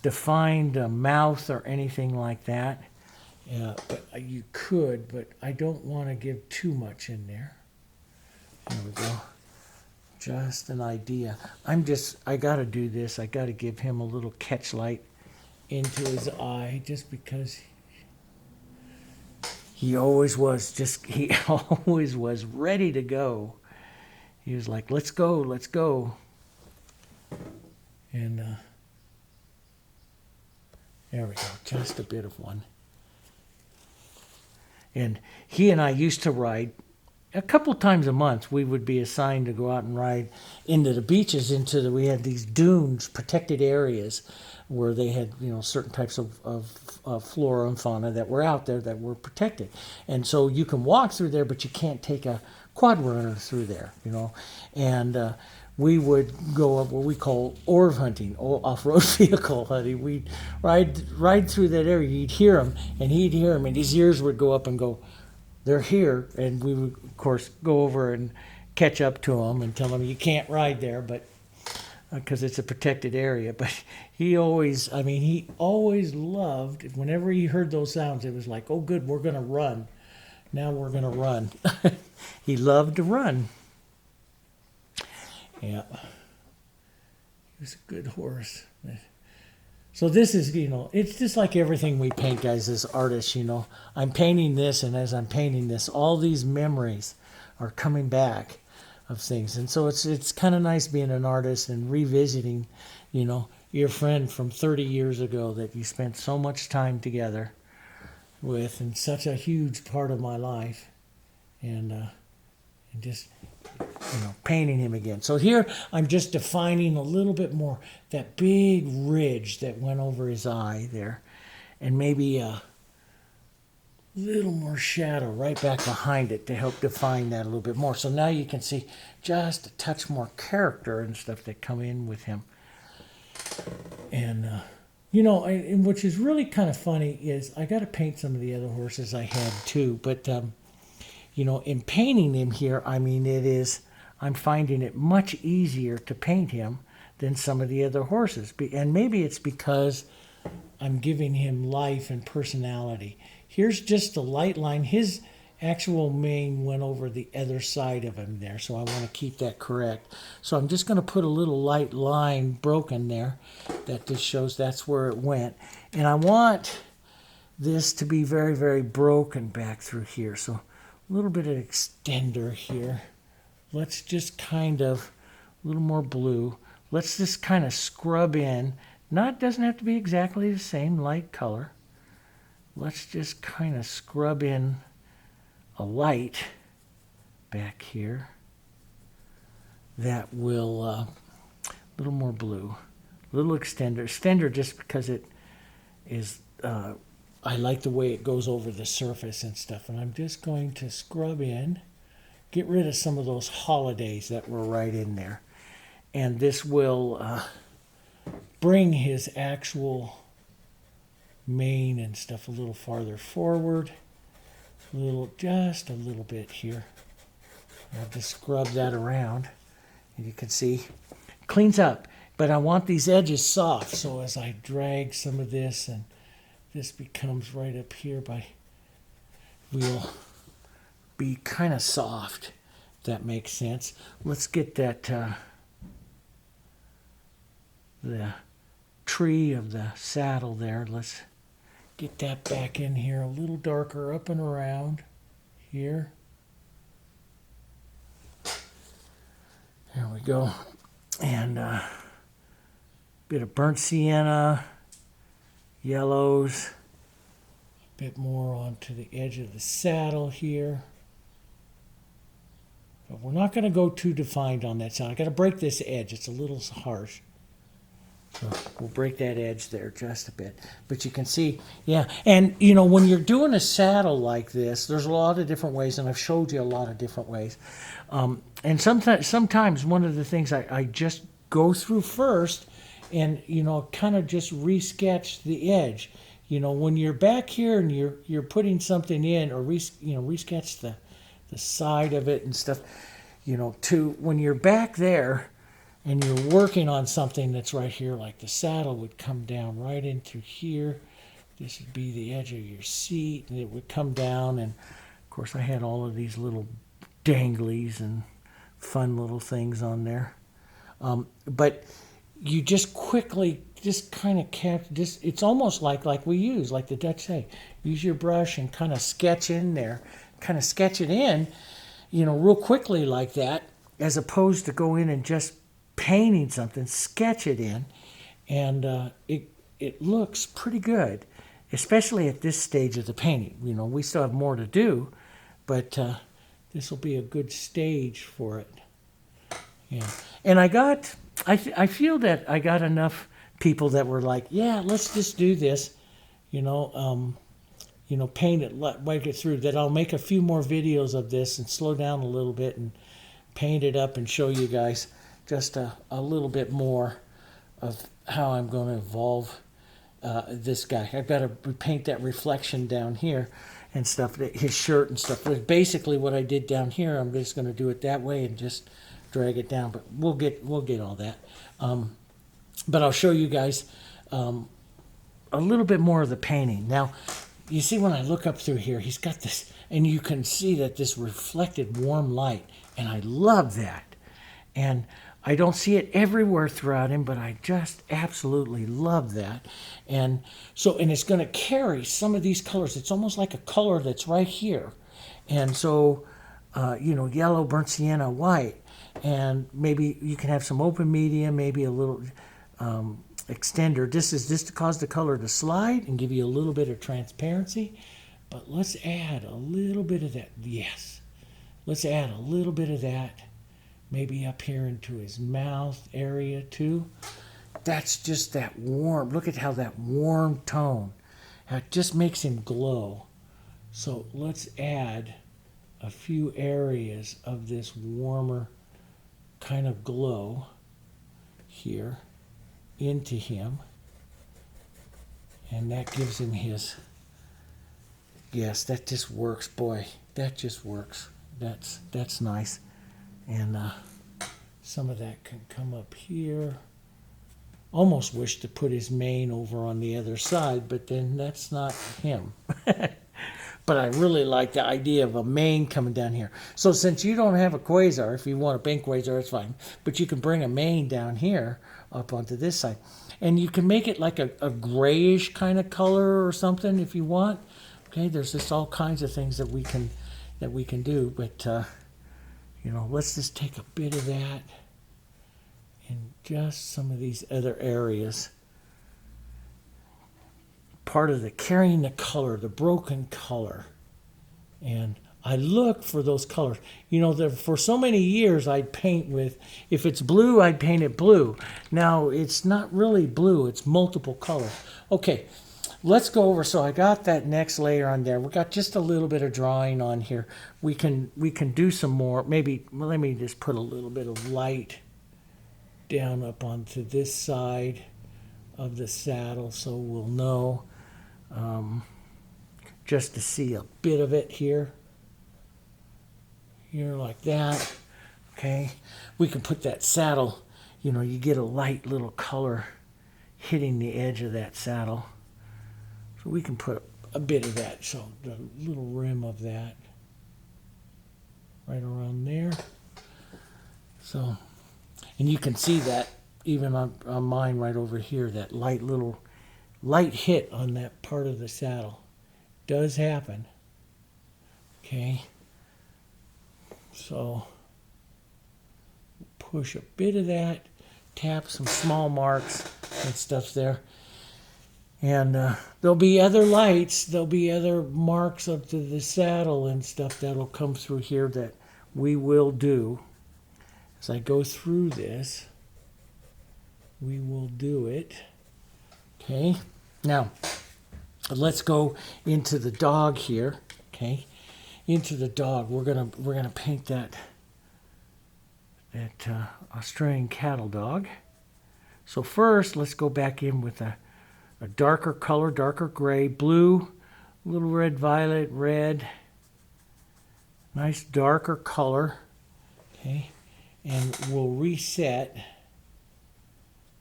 defined mouth or anything like that. But you could, but I don't want to give too much in there. There we go. Just an idea. I got to do this. I got to give him a little catch light into his eye just because he always was ready to go. He was like, let's go, let's go. And There we go, just a bit of one. And he and I used to ride a couple times a month. We would be assigned to go out and ride into the beaches, we had these dunes, protected areas, where they had, certain types of flora and fauna that were out there that were protected. And so you can walk through there, but you can't take a quad runner through there, And we would go up what we call orv hunting, off-road vehicle hunting. We'd ride through that area. You'd hear him, and he'd hear him, and his ears would go up and go, they're here. And we would, of course, go over and catch up to him and tell him you can't ride there, but because it's a protected area. But he always loved, whenever he heard those sounds, it was like, oh, good, we're going to run. Now we're going to run. He loved to run. Yeah. He was a good horse. So this is, it's just like everything we paint, guys, as artists, I'm painting this, and as I'm painting this, all these memories are coming back of things. And so it's kind of nice being an artist and revisiting, your friend from 30 years ago that you spent so much time together with, and such a huge part of my life, and just painting him again. So here I'm just defining a little bit more that big ridge that went over his eye there, and maybe a little more shadow right back behind it to help define that a little bit more. So now you can see just a touch more character and stuff that come in with him. And and which is really kind of funny is I got to paint some of the other horses I had too, but in painting him here, I'm finding it much easier to paint him than some of the other horses. And maybe it's because I'm giving him life and personality. Here's just a light line. His actual mane went over the other side of him there, so I want to keep that correct. So I'm just going to put a little light line broken there that just shows that's where it went. And I want this to be very, very broken back through here. So a little bit of extender here. Let's just kind of, a little more blue. Let's just kind of scrub in. Doesn't have to be exactly the same light color. Let's just kind of scrub in a light back here that will, a little more blue, a little extender just because it is, I like the way it goes over the surface and stuff. And I'm just going to scrub in, get rid of some of those holidays that were right in there. And this will bring his actual mane and stuff a little farther forward. Just a little bit here. I'll just scrub that around. And you can see, cleans up. But I want these edges soft, so as I drag some of this, and this becomes right up here will be kind of soft, if that makes sense. Let's get that, the tree of the saddle there. Let's get that back in here a little darker, up and around here. There we go. And a bit of burnt sienna, yellows, a bit more onto the edge of the saddle here. But we're not going to go too defined on that side. I got to break this edge. It's a little harsh. So we'll break that edge there just a bit. But you can see, yeah. And, when you're doing a saddle like this, there's a lot of different ways, and I've showed you a lot of different ways. And sometimes one of the things I just go through first and, kind of just resketch the edge. When you're back here and you're putting something in, or resketch the side of it and stuff, to when you're back there, and you're working on something that's right here, like the saddle would come down right into here. This would be the edge of your seat, and it would come down. And, of course, I had all of these little danglies and fun little things on there. But you just quickly just kind of it's almost like we use, like the Dutch say, use your brush and kind of sketch in there, kind of sketch it in, real quickly like that, as opposed to go in and just painting something, sketch it in, and it looks pretty good, especially at this stage of the painting. You know, we still have more to do, but this will be a good stage for it. Yeah, and I feel that I got enough people that were like, yeah, let's just do this, you know, paint it, wipe it through, that I'll make a few more videos of this and slow down a little bit and paint it up and show you guys just a little bit more of how I'm going to evolve this guy. I've got to paint that reflection down here and stuff, his shirt and stuff. But basically what I did down here, I'm just going to do it that way and just drag it down. But we'll get all that. But I'll show you guys a little bit more of the painting. Now, you see when I look up through here, he's got this, and you can see that this reflected warm light, and I love that. And I don't see it everywhere throughout him, but I just absolutely love that. And so, and it's going to carry some of these colors. It's almost like a color that's right here. And so, yellow, burnt sienna, white. And maybe you can have some open media, maybe a little extender. This is just to cause the color to slide and give you a little bit of transparency. But let's add a little bit of that. Yes. Let's add a little bit of that. Maybe up here into his mouth area too. That's just that warm. Look at how that warm tone. It just makes him glow. So let's add a few areas of this warmer kind of glow here into him. And that gives him his, yes, that just works, boy. That just works. That's nice. And some of that can come up here. Almost wish to put his mane over on the other side, but then that's not him. But I really like the idea of a mane coming down here. So since you don't have a quasar, if you want a pink quasar, it's fine. But you can bring a mane down here up onto this side. And you can make it like a grayish kind of color or something if you want. Okay, there's just all kinds of things that we can do. But let's just take a bit of that in just some of these other areas. Part of the carrying the color, the broken color. And I look for those colors. For so many years I'd paint with, if it's blue, I'd paint it blue. Now it's not really blue, it's multiple colors. Okay, let's go over. So I got that next layer on there. We got just a little bit of drawing on here. We can do some more. Maybe, let me just put a little bit of light down up onto this side of the saddle so we'll know. Just to see a bit of it here like that. Okay, we can put that saddle, you get a light little color hitting the edge of that saddle, so we can put a bit of that, so the little rim of that right around there. So, and you can see that even on mine right over here, that light hit on that part of the saddle does happen. Okay, so push a bit of that, tap some small marks and stuff there, and there'll be other lights, there'll be other marks up to the saddle and stuff that'll come through here that we will do as I go through this. We will do it. Okay, now let's go into the dog here. Okay, into the dog. We're gonna paint that Australian cattle dog. So first, let's go back in with a darker color, darker gray, blue, little red, violet, red. Nice darker color. Okay, and we'll reset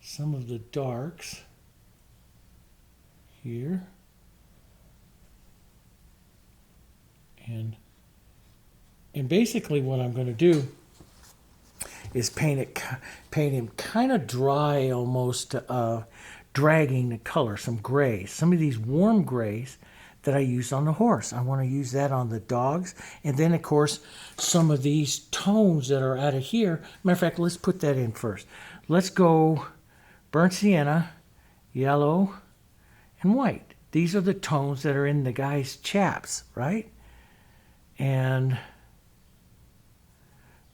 some of the darks here. And basically what I'm going to do is paint him kind of dry, almost dragging the color, some grays, some of these warm grays that I used on the horse. I want to use that on the dogs. And then, of course, some of these tones that are out of here. Matter of fact, let's put that in first. Let's go burnt sienna, yellow, and white. These are the tones that are in the guy's chaps, right? And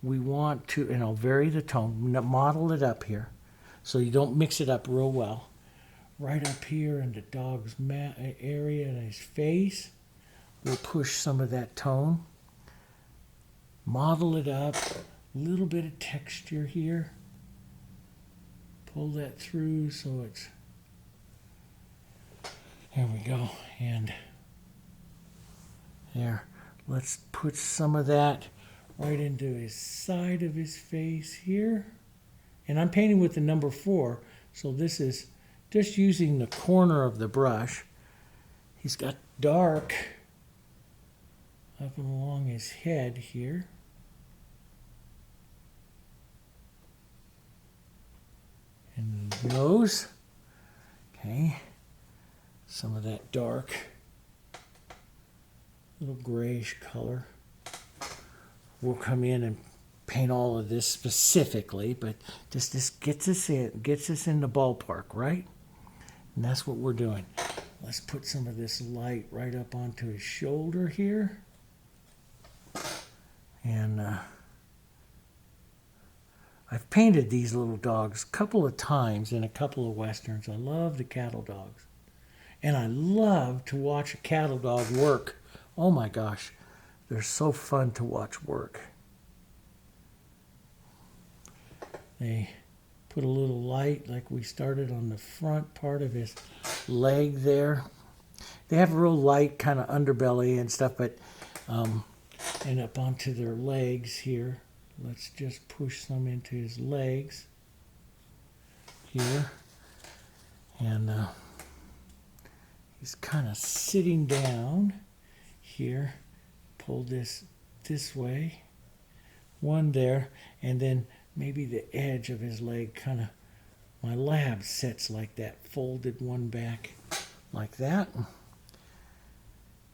we want to, and I'll vary the tone, model it up here so you don't mix it up real well. Right up here in the dog's area in his face, we'll push some of that tone. Model it up, a little bit of texture here. Pull that through so it's, there we go, and there. Let's put some of that right into his side of his face here. And I'm painting with the number 4, so this is just using the corner of the brush. He's got dark up and along his head here. And the nose. Okay. Some of that dark, little grayish color. We'll come in and paint all of this specifically, but just this gets us in the ballpark, right? And that's what we're doing. Let's put some of this light right up onto his shoulder here. And I've painted these little dogs a couple of times in a couple of westerns. I love the cattle dogs. And I love to watch a cattle dog work. Oh my gosh, they're so fun to watch work. They put a little light like we started on the front part of his leg there. They have a real light kind of underbelly and stuff, but and up onto their legs here. Let's just push some into his legs here. And he's kind of sitting down here. Pull this way. One there, and then maybe the edge of his leg kind of, my lab sets like that, folded one back like that.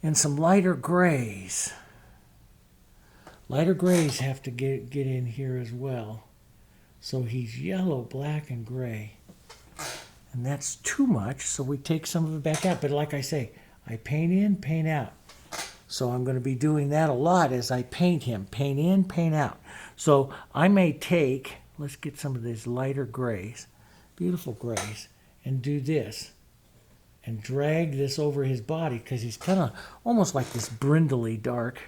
And some lighter grays. Lighter grays have to get in here as well. So he's yellow, black, and gray. And that's too much, so we take some of it back out. But like I say, I paint in, paint out. So I'm going to be doing that a lot as I paint him. Paint in, paint out. So I may take, let's get some of these lighter grays, beautiful grays, and do this. And drag this over his body, because he's kind of almost like this brindley dark.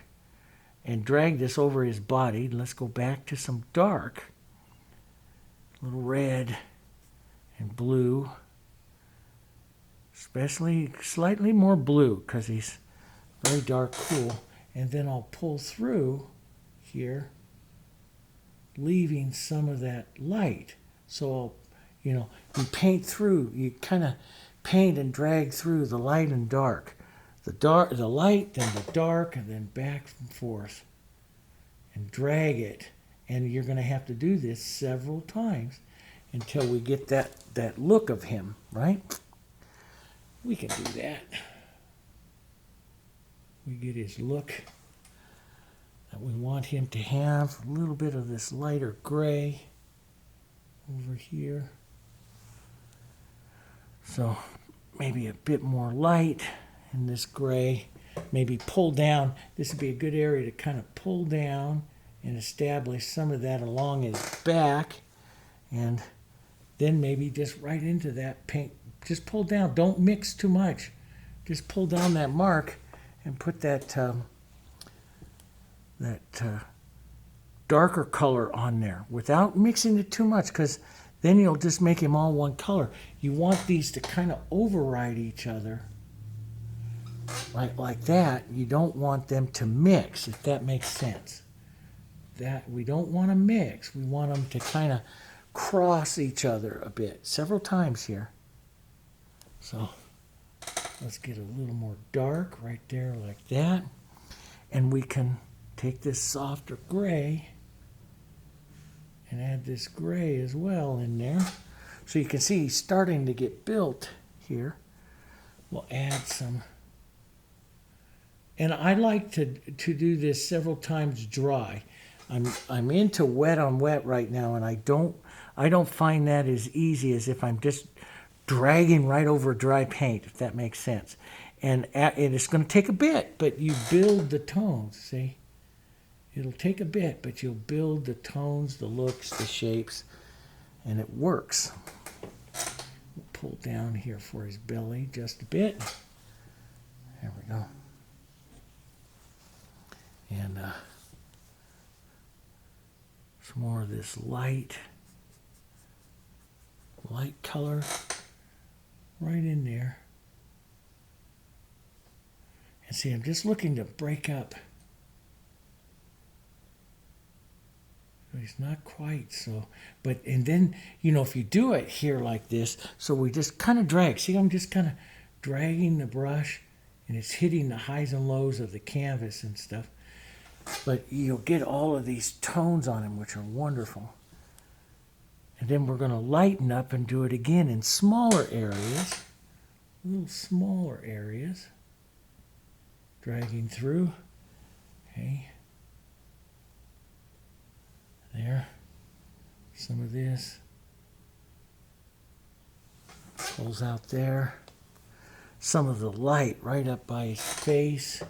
And drag this over his body. Let's go back to some dark. Little red and blue. Especially slightly more blue, because he's very dark cool. And then I'll pull through here, leaving some of that light. So I'll, you paint through, you kind of paint and drag through the light and dark. The light, then the dark, and then back and forth. And drag it. And you're going to have to do this several times until we get that look of him, right? We can do that. We get his look that we want him to have. A little bit of this lighter gray over here. So maybe a bit more light in this gray. Maybe pull down. This would be a good area to kind of pull down and establish some of that along his back. And then maybe just right into that paint. Just pull down. Don't mix too much. Just pull down that mark and put that darker color on there without mixing it too much, because then you'll just make him all one color. You want these to kind of override each other like that. You don't want them to mix, if that makes sense. That we don't want to mix. We want them to kind of cross each other a bit, several times here. So let's get a little more dark right there like that. And we can take this softer gray and add this gray as well in there. So you can see he's starting to get built here. We'll add some. And I like to do this several times dry. I'm into wet on wet right now, and I don't find that as easy as if I'm just dragging right over dry paint, if that makes sense. And it's going to take a bit, but you build the tones, see? It'll take a bit, but you'll build the tones, the looks, the shapes, and it works. We'll pull down here for his belly just a bit. There we go. And some more of this light color right in there. And see, I'm just looking to break up. He's not quite so, and then, you know, if you do it here like this, so we just kind of drag. See, I'm just kind of dragging the brush, and it's hitting the highs and lows of the canvas and stuff. But you'll get all of these tones on him, which are wonderful. And then we're going to lighten up and do it again in smaller areas, little smaller areas. Dragging through, okay. There, some of this pulls out there. Some of the light right up by his face.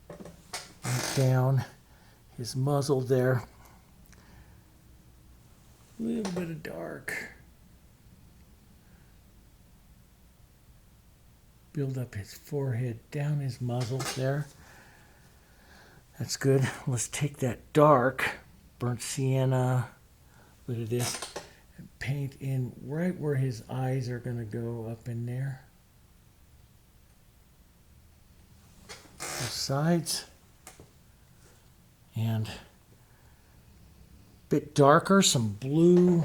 Right down his muzzle there. A little bit of dark. Build up his forehead, down his muzzle there. That's good. Let's take that dark, burnt sienna, a bit of this, and paint in right where his eyes are going to go up in there. Both sides. And a bit darker, some blue.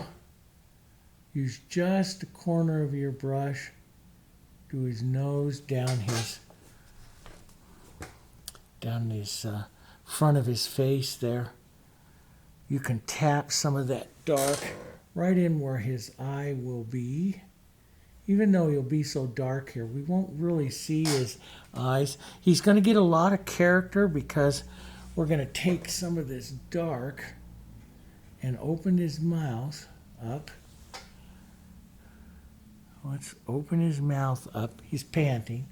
Use just the corner of your brush. Do his nose, down his front of his face there. You can tap some of that dark right in where his eye will be. Even though he'll be so dark here, we won't really see his eyes. He's going to get a lot of character because we're going to take some of this dark and open his mouth up. Let's open his mouth up. He's panting.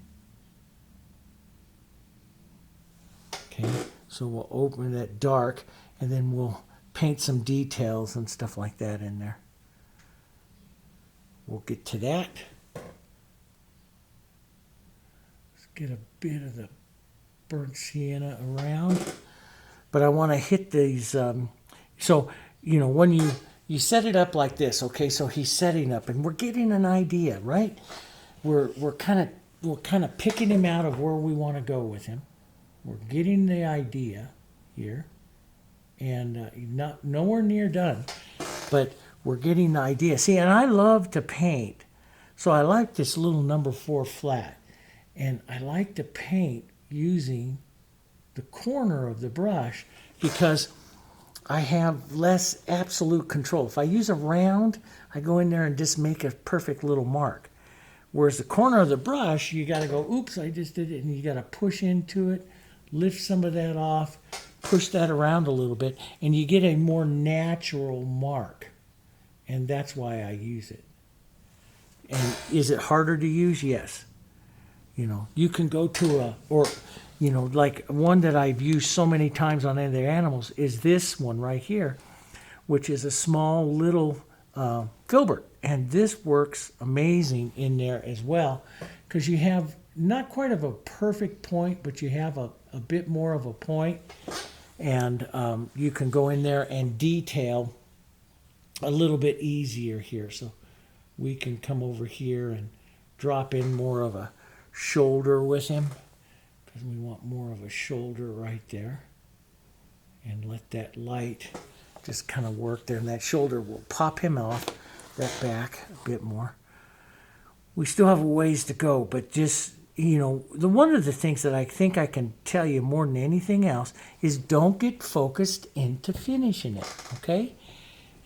Okay, so we'll open that dark, and then we'll paint some details and stuff like that in there. We'll get to that. Let's get a bit of the burnt sienna around. But I want to hit these, so, you know, when you set it up like this, okay, so he's setting up, and we're getting an idea, right? We're kind of picking him out of where we want to go with him. We're getting the idea here, and not nowhere near done, but we're getting the idea. See, and I love to paint, so I like this little number 4 flat, and I like to paint using the corner of the brush because I have less absolute control. If I use a round, I go in there and just make a perfect little mark. Whereas the corner of the brush, you got to go, oops, I just did it, and you got to push into it, lift some of that off, push that around a little bit, and you get a more natural mark. And that's why I use it. And is it harder to use? Yes. You know, you can go to you know, like one that I've used so many times on other animals is this one right here, which is a small little filbert. And this works amazing in there as well because you have not quite of a perfect point, but you have a bit more of a point. And you can go in there and detail a little bit easier here. So we can come over here and drop in more of a shoulder with him. We want more of a shoulder right there, and let that light just kind of work there, and that shoulder will pop him off that back a bit more. We still have a ways to go, but just, you know, one of the things that I think I can tell you more than anything else is don't get focused into finishing it, okay?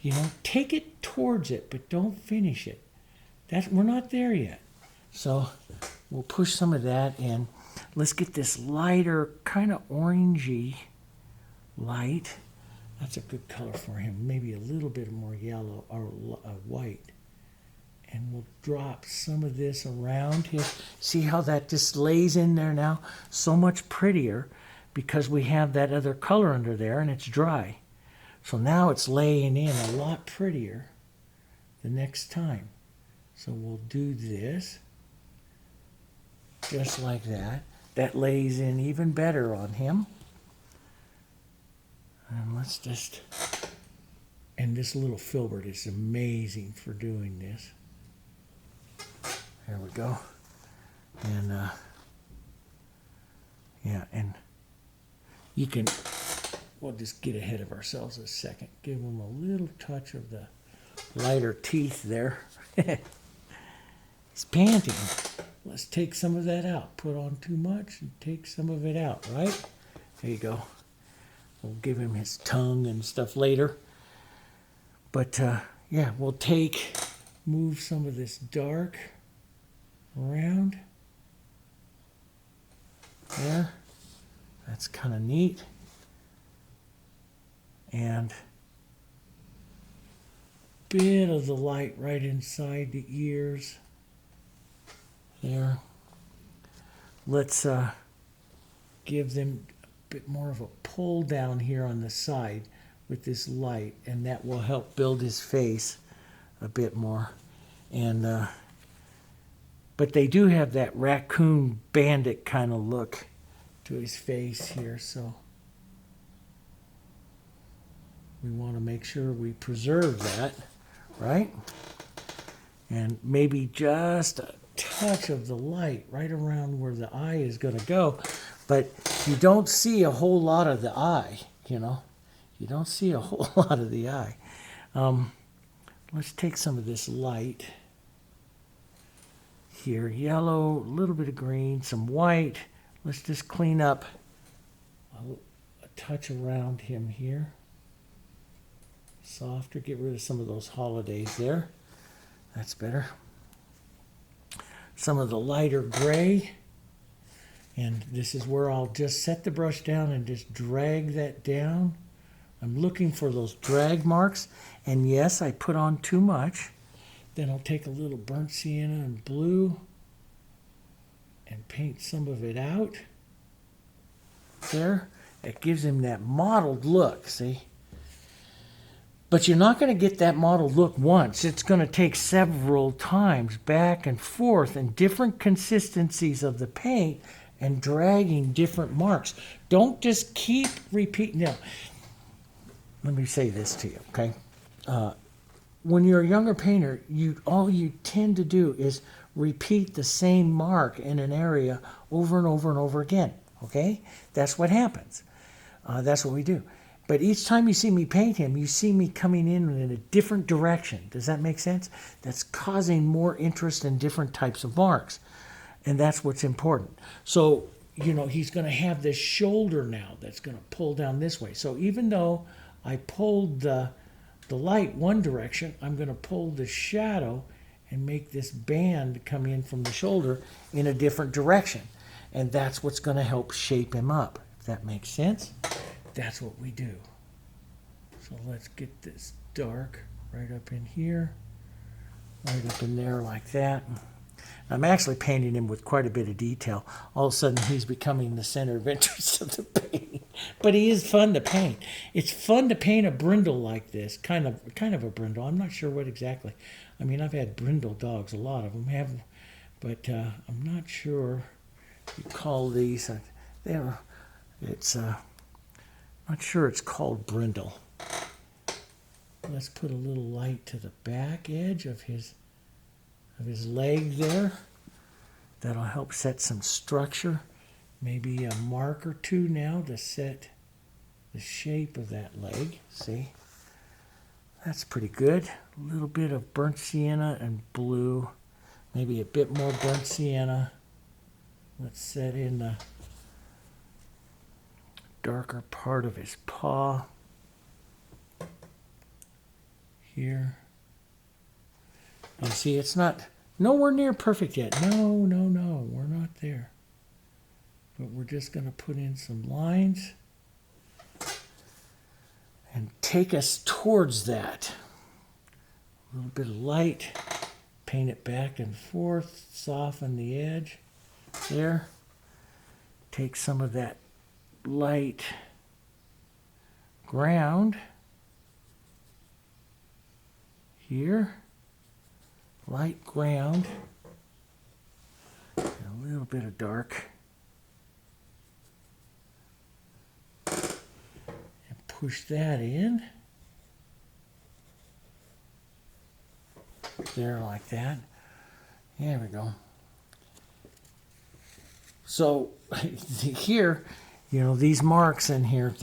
You know, take it towards it, but don't finish it. We're not there yet. So we'll push some of that in. Let's get this lighter, kind of orangey light. That's a good color for him. Maybe a little bit more yellow or white. And we'll drop some of this around here. See how that just lays in there now? So much prettier because we have that other color under there and it's dry. So now it's laying in a lot prettier the next time. So we'll do this just like that. That lays in even better on him. And let's just, and this little filbert is amazing for doing this. There we go. And yeah, and you can, we'll just get ahead of ourselves a second. Give him a little touch of the lighter teeth there. He's panting. Let's take some of that out. Put on too much and take some of it out, right? There you go. We'll give him his tongue and stuff later. But yeah, we'll move some of this dark around. There. That's kind of neat. And bit of the light right inside the ears. There. Let's give them a bit more of a pull down here on the side with this light, and that will help build his face a bit more. And but they do have that raccoon bandit kind of look to his face here, so we want to make sure we preserve that, right? And maybe just a touch of the light right around where the eye is going to go, but you don't see a whole lot of the eye, you know. You don't see a whole lot of the eye. Let's take some of this light here. Yellow, a little bit of green, some white. Let's just clean up a touch around him here. Softer, get rid of some of those holidays there. That's better. Some of the lighter gray. And this is where I'll just set the brush down and just drag that down. I'm looking for those drag marks. And yes, I put on too much. Then I'll take a little burnt sienna and blue and paint some of it out. There. It gives him that mottled look, see? But you're not going to get that mottled look once. It's going to take several times back and forth and different consistencies of the paint and dragging different marks. Don't just keep repeating. Now, let me say this to you, okay? When you're a younger painter, all you tend to do is repeat the same mark in an area over and over and over again, okay? That's what happens. That's what we do. But each time you see me paint him, you see me coming in a different direction. Does that make sense? That's causing more interest in different types of marks. And that's what's important. So, you know, he's going to have this shoulder now that's going to pull down this way. So even though I pulled the light one direction, I'm going to pull the shadow and make this band come in from the shoulder in a different direction. And that's what's going to help shape him up. If that makes sense, that's what we do. So let's get this dark right up in here, right up in there like that. I'm actually painting him with quite a bit of detail. All of a sudden, he's becoming the center of interest of the paint. But he is fun to paint. It's fun to paint a brindle like this, kind of a brindle. I'm not sure what exactly. I mean, I've had brindle dogs. A lot of them have, but I'm not sure you call these. It's not sure it's called brindle. Let's put a little light to the back edge of his leg there. That'll help set some structure. Maybe a mark or two now to set the shape of that leg. See? That's pretty good. A little bit of burnt sienna and blue. Maybe a bit more burnt sienna. Let's set in the darker part of his paw. Here. You see, it's not nowhere near perfect yet. No, we're not there. But we're just going to put in some lines. and take us towards that. A little bit of light, paint it back and forth, soften the edge there. Take some of that light ground here, light ground, and a little bit of dark, and push that in there like that. There we go. So here, you know, these marks in here,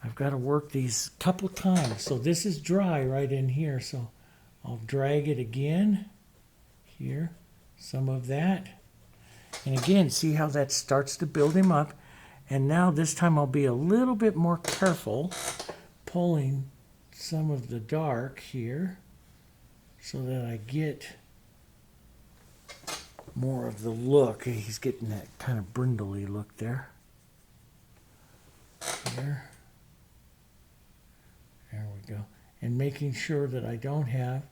I've got to work these a couple times. So this is dry right in here, so I'll drag it again here, some of that. And again, see how that starts to build him up. And now this time I'll be a little bit more careful, pulling some of the dark here so that I get more of the look. He's getting that kind of brindley look there. There. There we go. And making sure that I don't have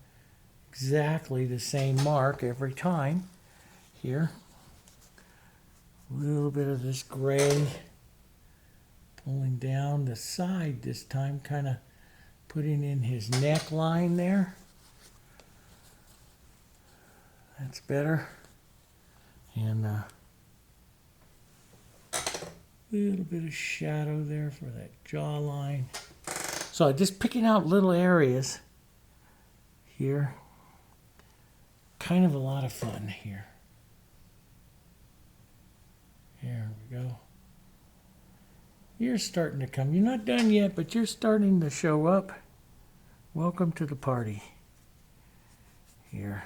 exactly the same mark every time. Here. A little bit of this gray. Pulling down the side this time, kind of putting in his neckline there. That's better. And a little bit of shadow there for that jawline. So I'm just picking out little areas here. Kind of a lot of fun here. There we go. You're starting to come. You're not done yet, but you're starting to show up. Welcome to the party. Here.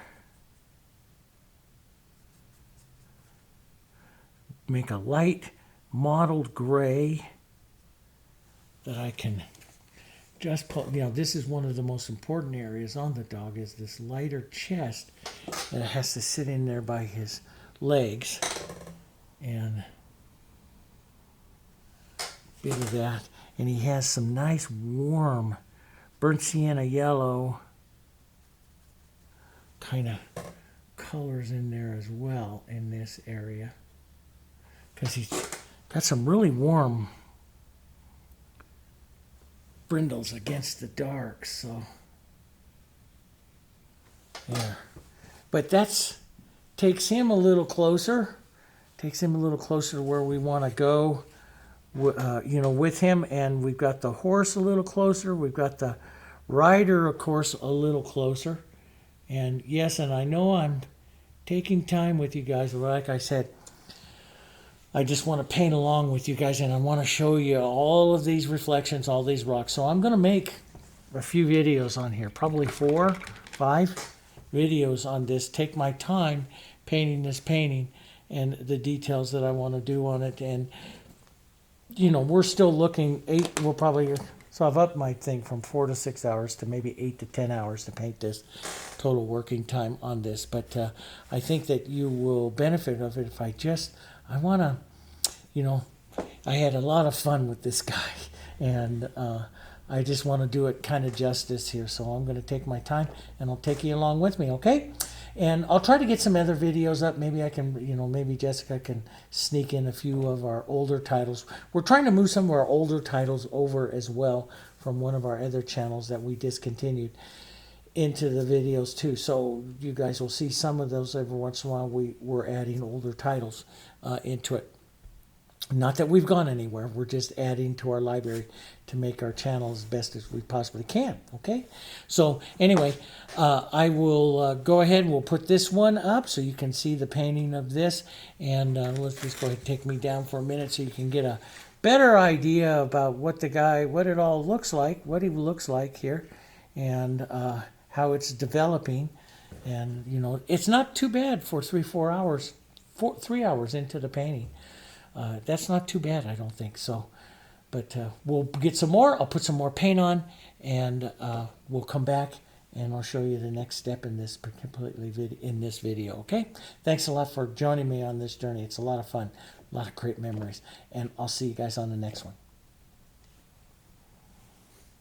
Make a light mottled gray that I can just pull. You know, this is one of the most important areas on the dog, is this lighter chest that has to sit in there by his legs. And a bit of that. And he has some nice warm burnt sienna yellow kind of colors in there as well in this area. Because he's got some really warm brindles against the dark, so yeah. But that's takes him a little closer. Takes him a little closer to where we want to go, you know, with him. And we've got the horse a little closer. We've got the rider, of course, a little closer. And yes, and I know I'm taking time with you guys, but like I said, I just want to paint along with you guys, and I want to show you all of these reflections, all these rocks. So I'm going to make a few videos on here, probably 4, 5 videos on this. Take my time painting this painting and the details that I want to do on it. And, you know, we're still looking, we'll probably, so I've upped my thing from 4 to 6 hours to maybe 8 to 10 hours to paint this, total working time on this. But I think that you will benefit of it if I want to, you know, I had a lot of fun with this guy, and I just want to do it kind of justice here. So I'm going to take my time, and I'll take you along with me, okay? And I'll try to get some other videos up. Maybe I can, you know, maybe Jessica can sneak in a few of our older titles. We're trying to move some of our older titles over as well from one of our other channels that we discontinued into the videos too. So you guys will see some of those every once in a while. We're adding older titles into it. Not that we've gone anywhere. We're just adding to our library to make our channel as best as we possibly can. Okay? So anyway, I will go ahead and we'll put this one up so you can see the painting of this. And let's just go ahead and take me down for a minute so you can get a better idea about what it all looks like, what he looks like here, and how it's developing. And, you know, it's not too bad for 3 hours into the painting. That's not too bad, I don't think so. But we'll get some more. I'll put some more paint on, and we'll come back, and I'll show you the next step in this video. Okay? Thanks a lot for joining me on this journey. It's a lot of fun, a lot of great memories, and I'll see you guys on the next one.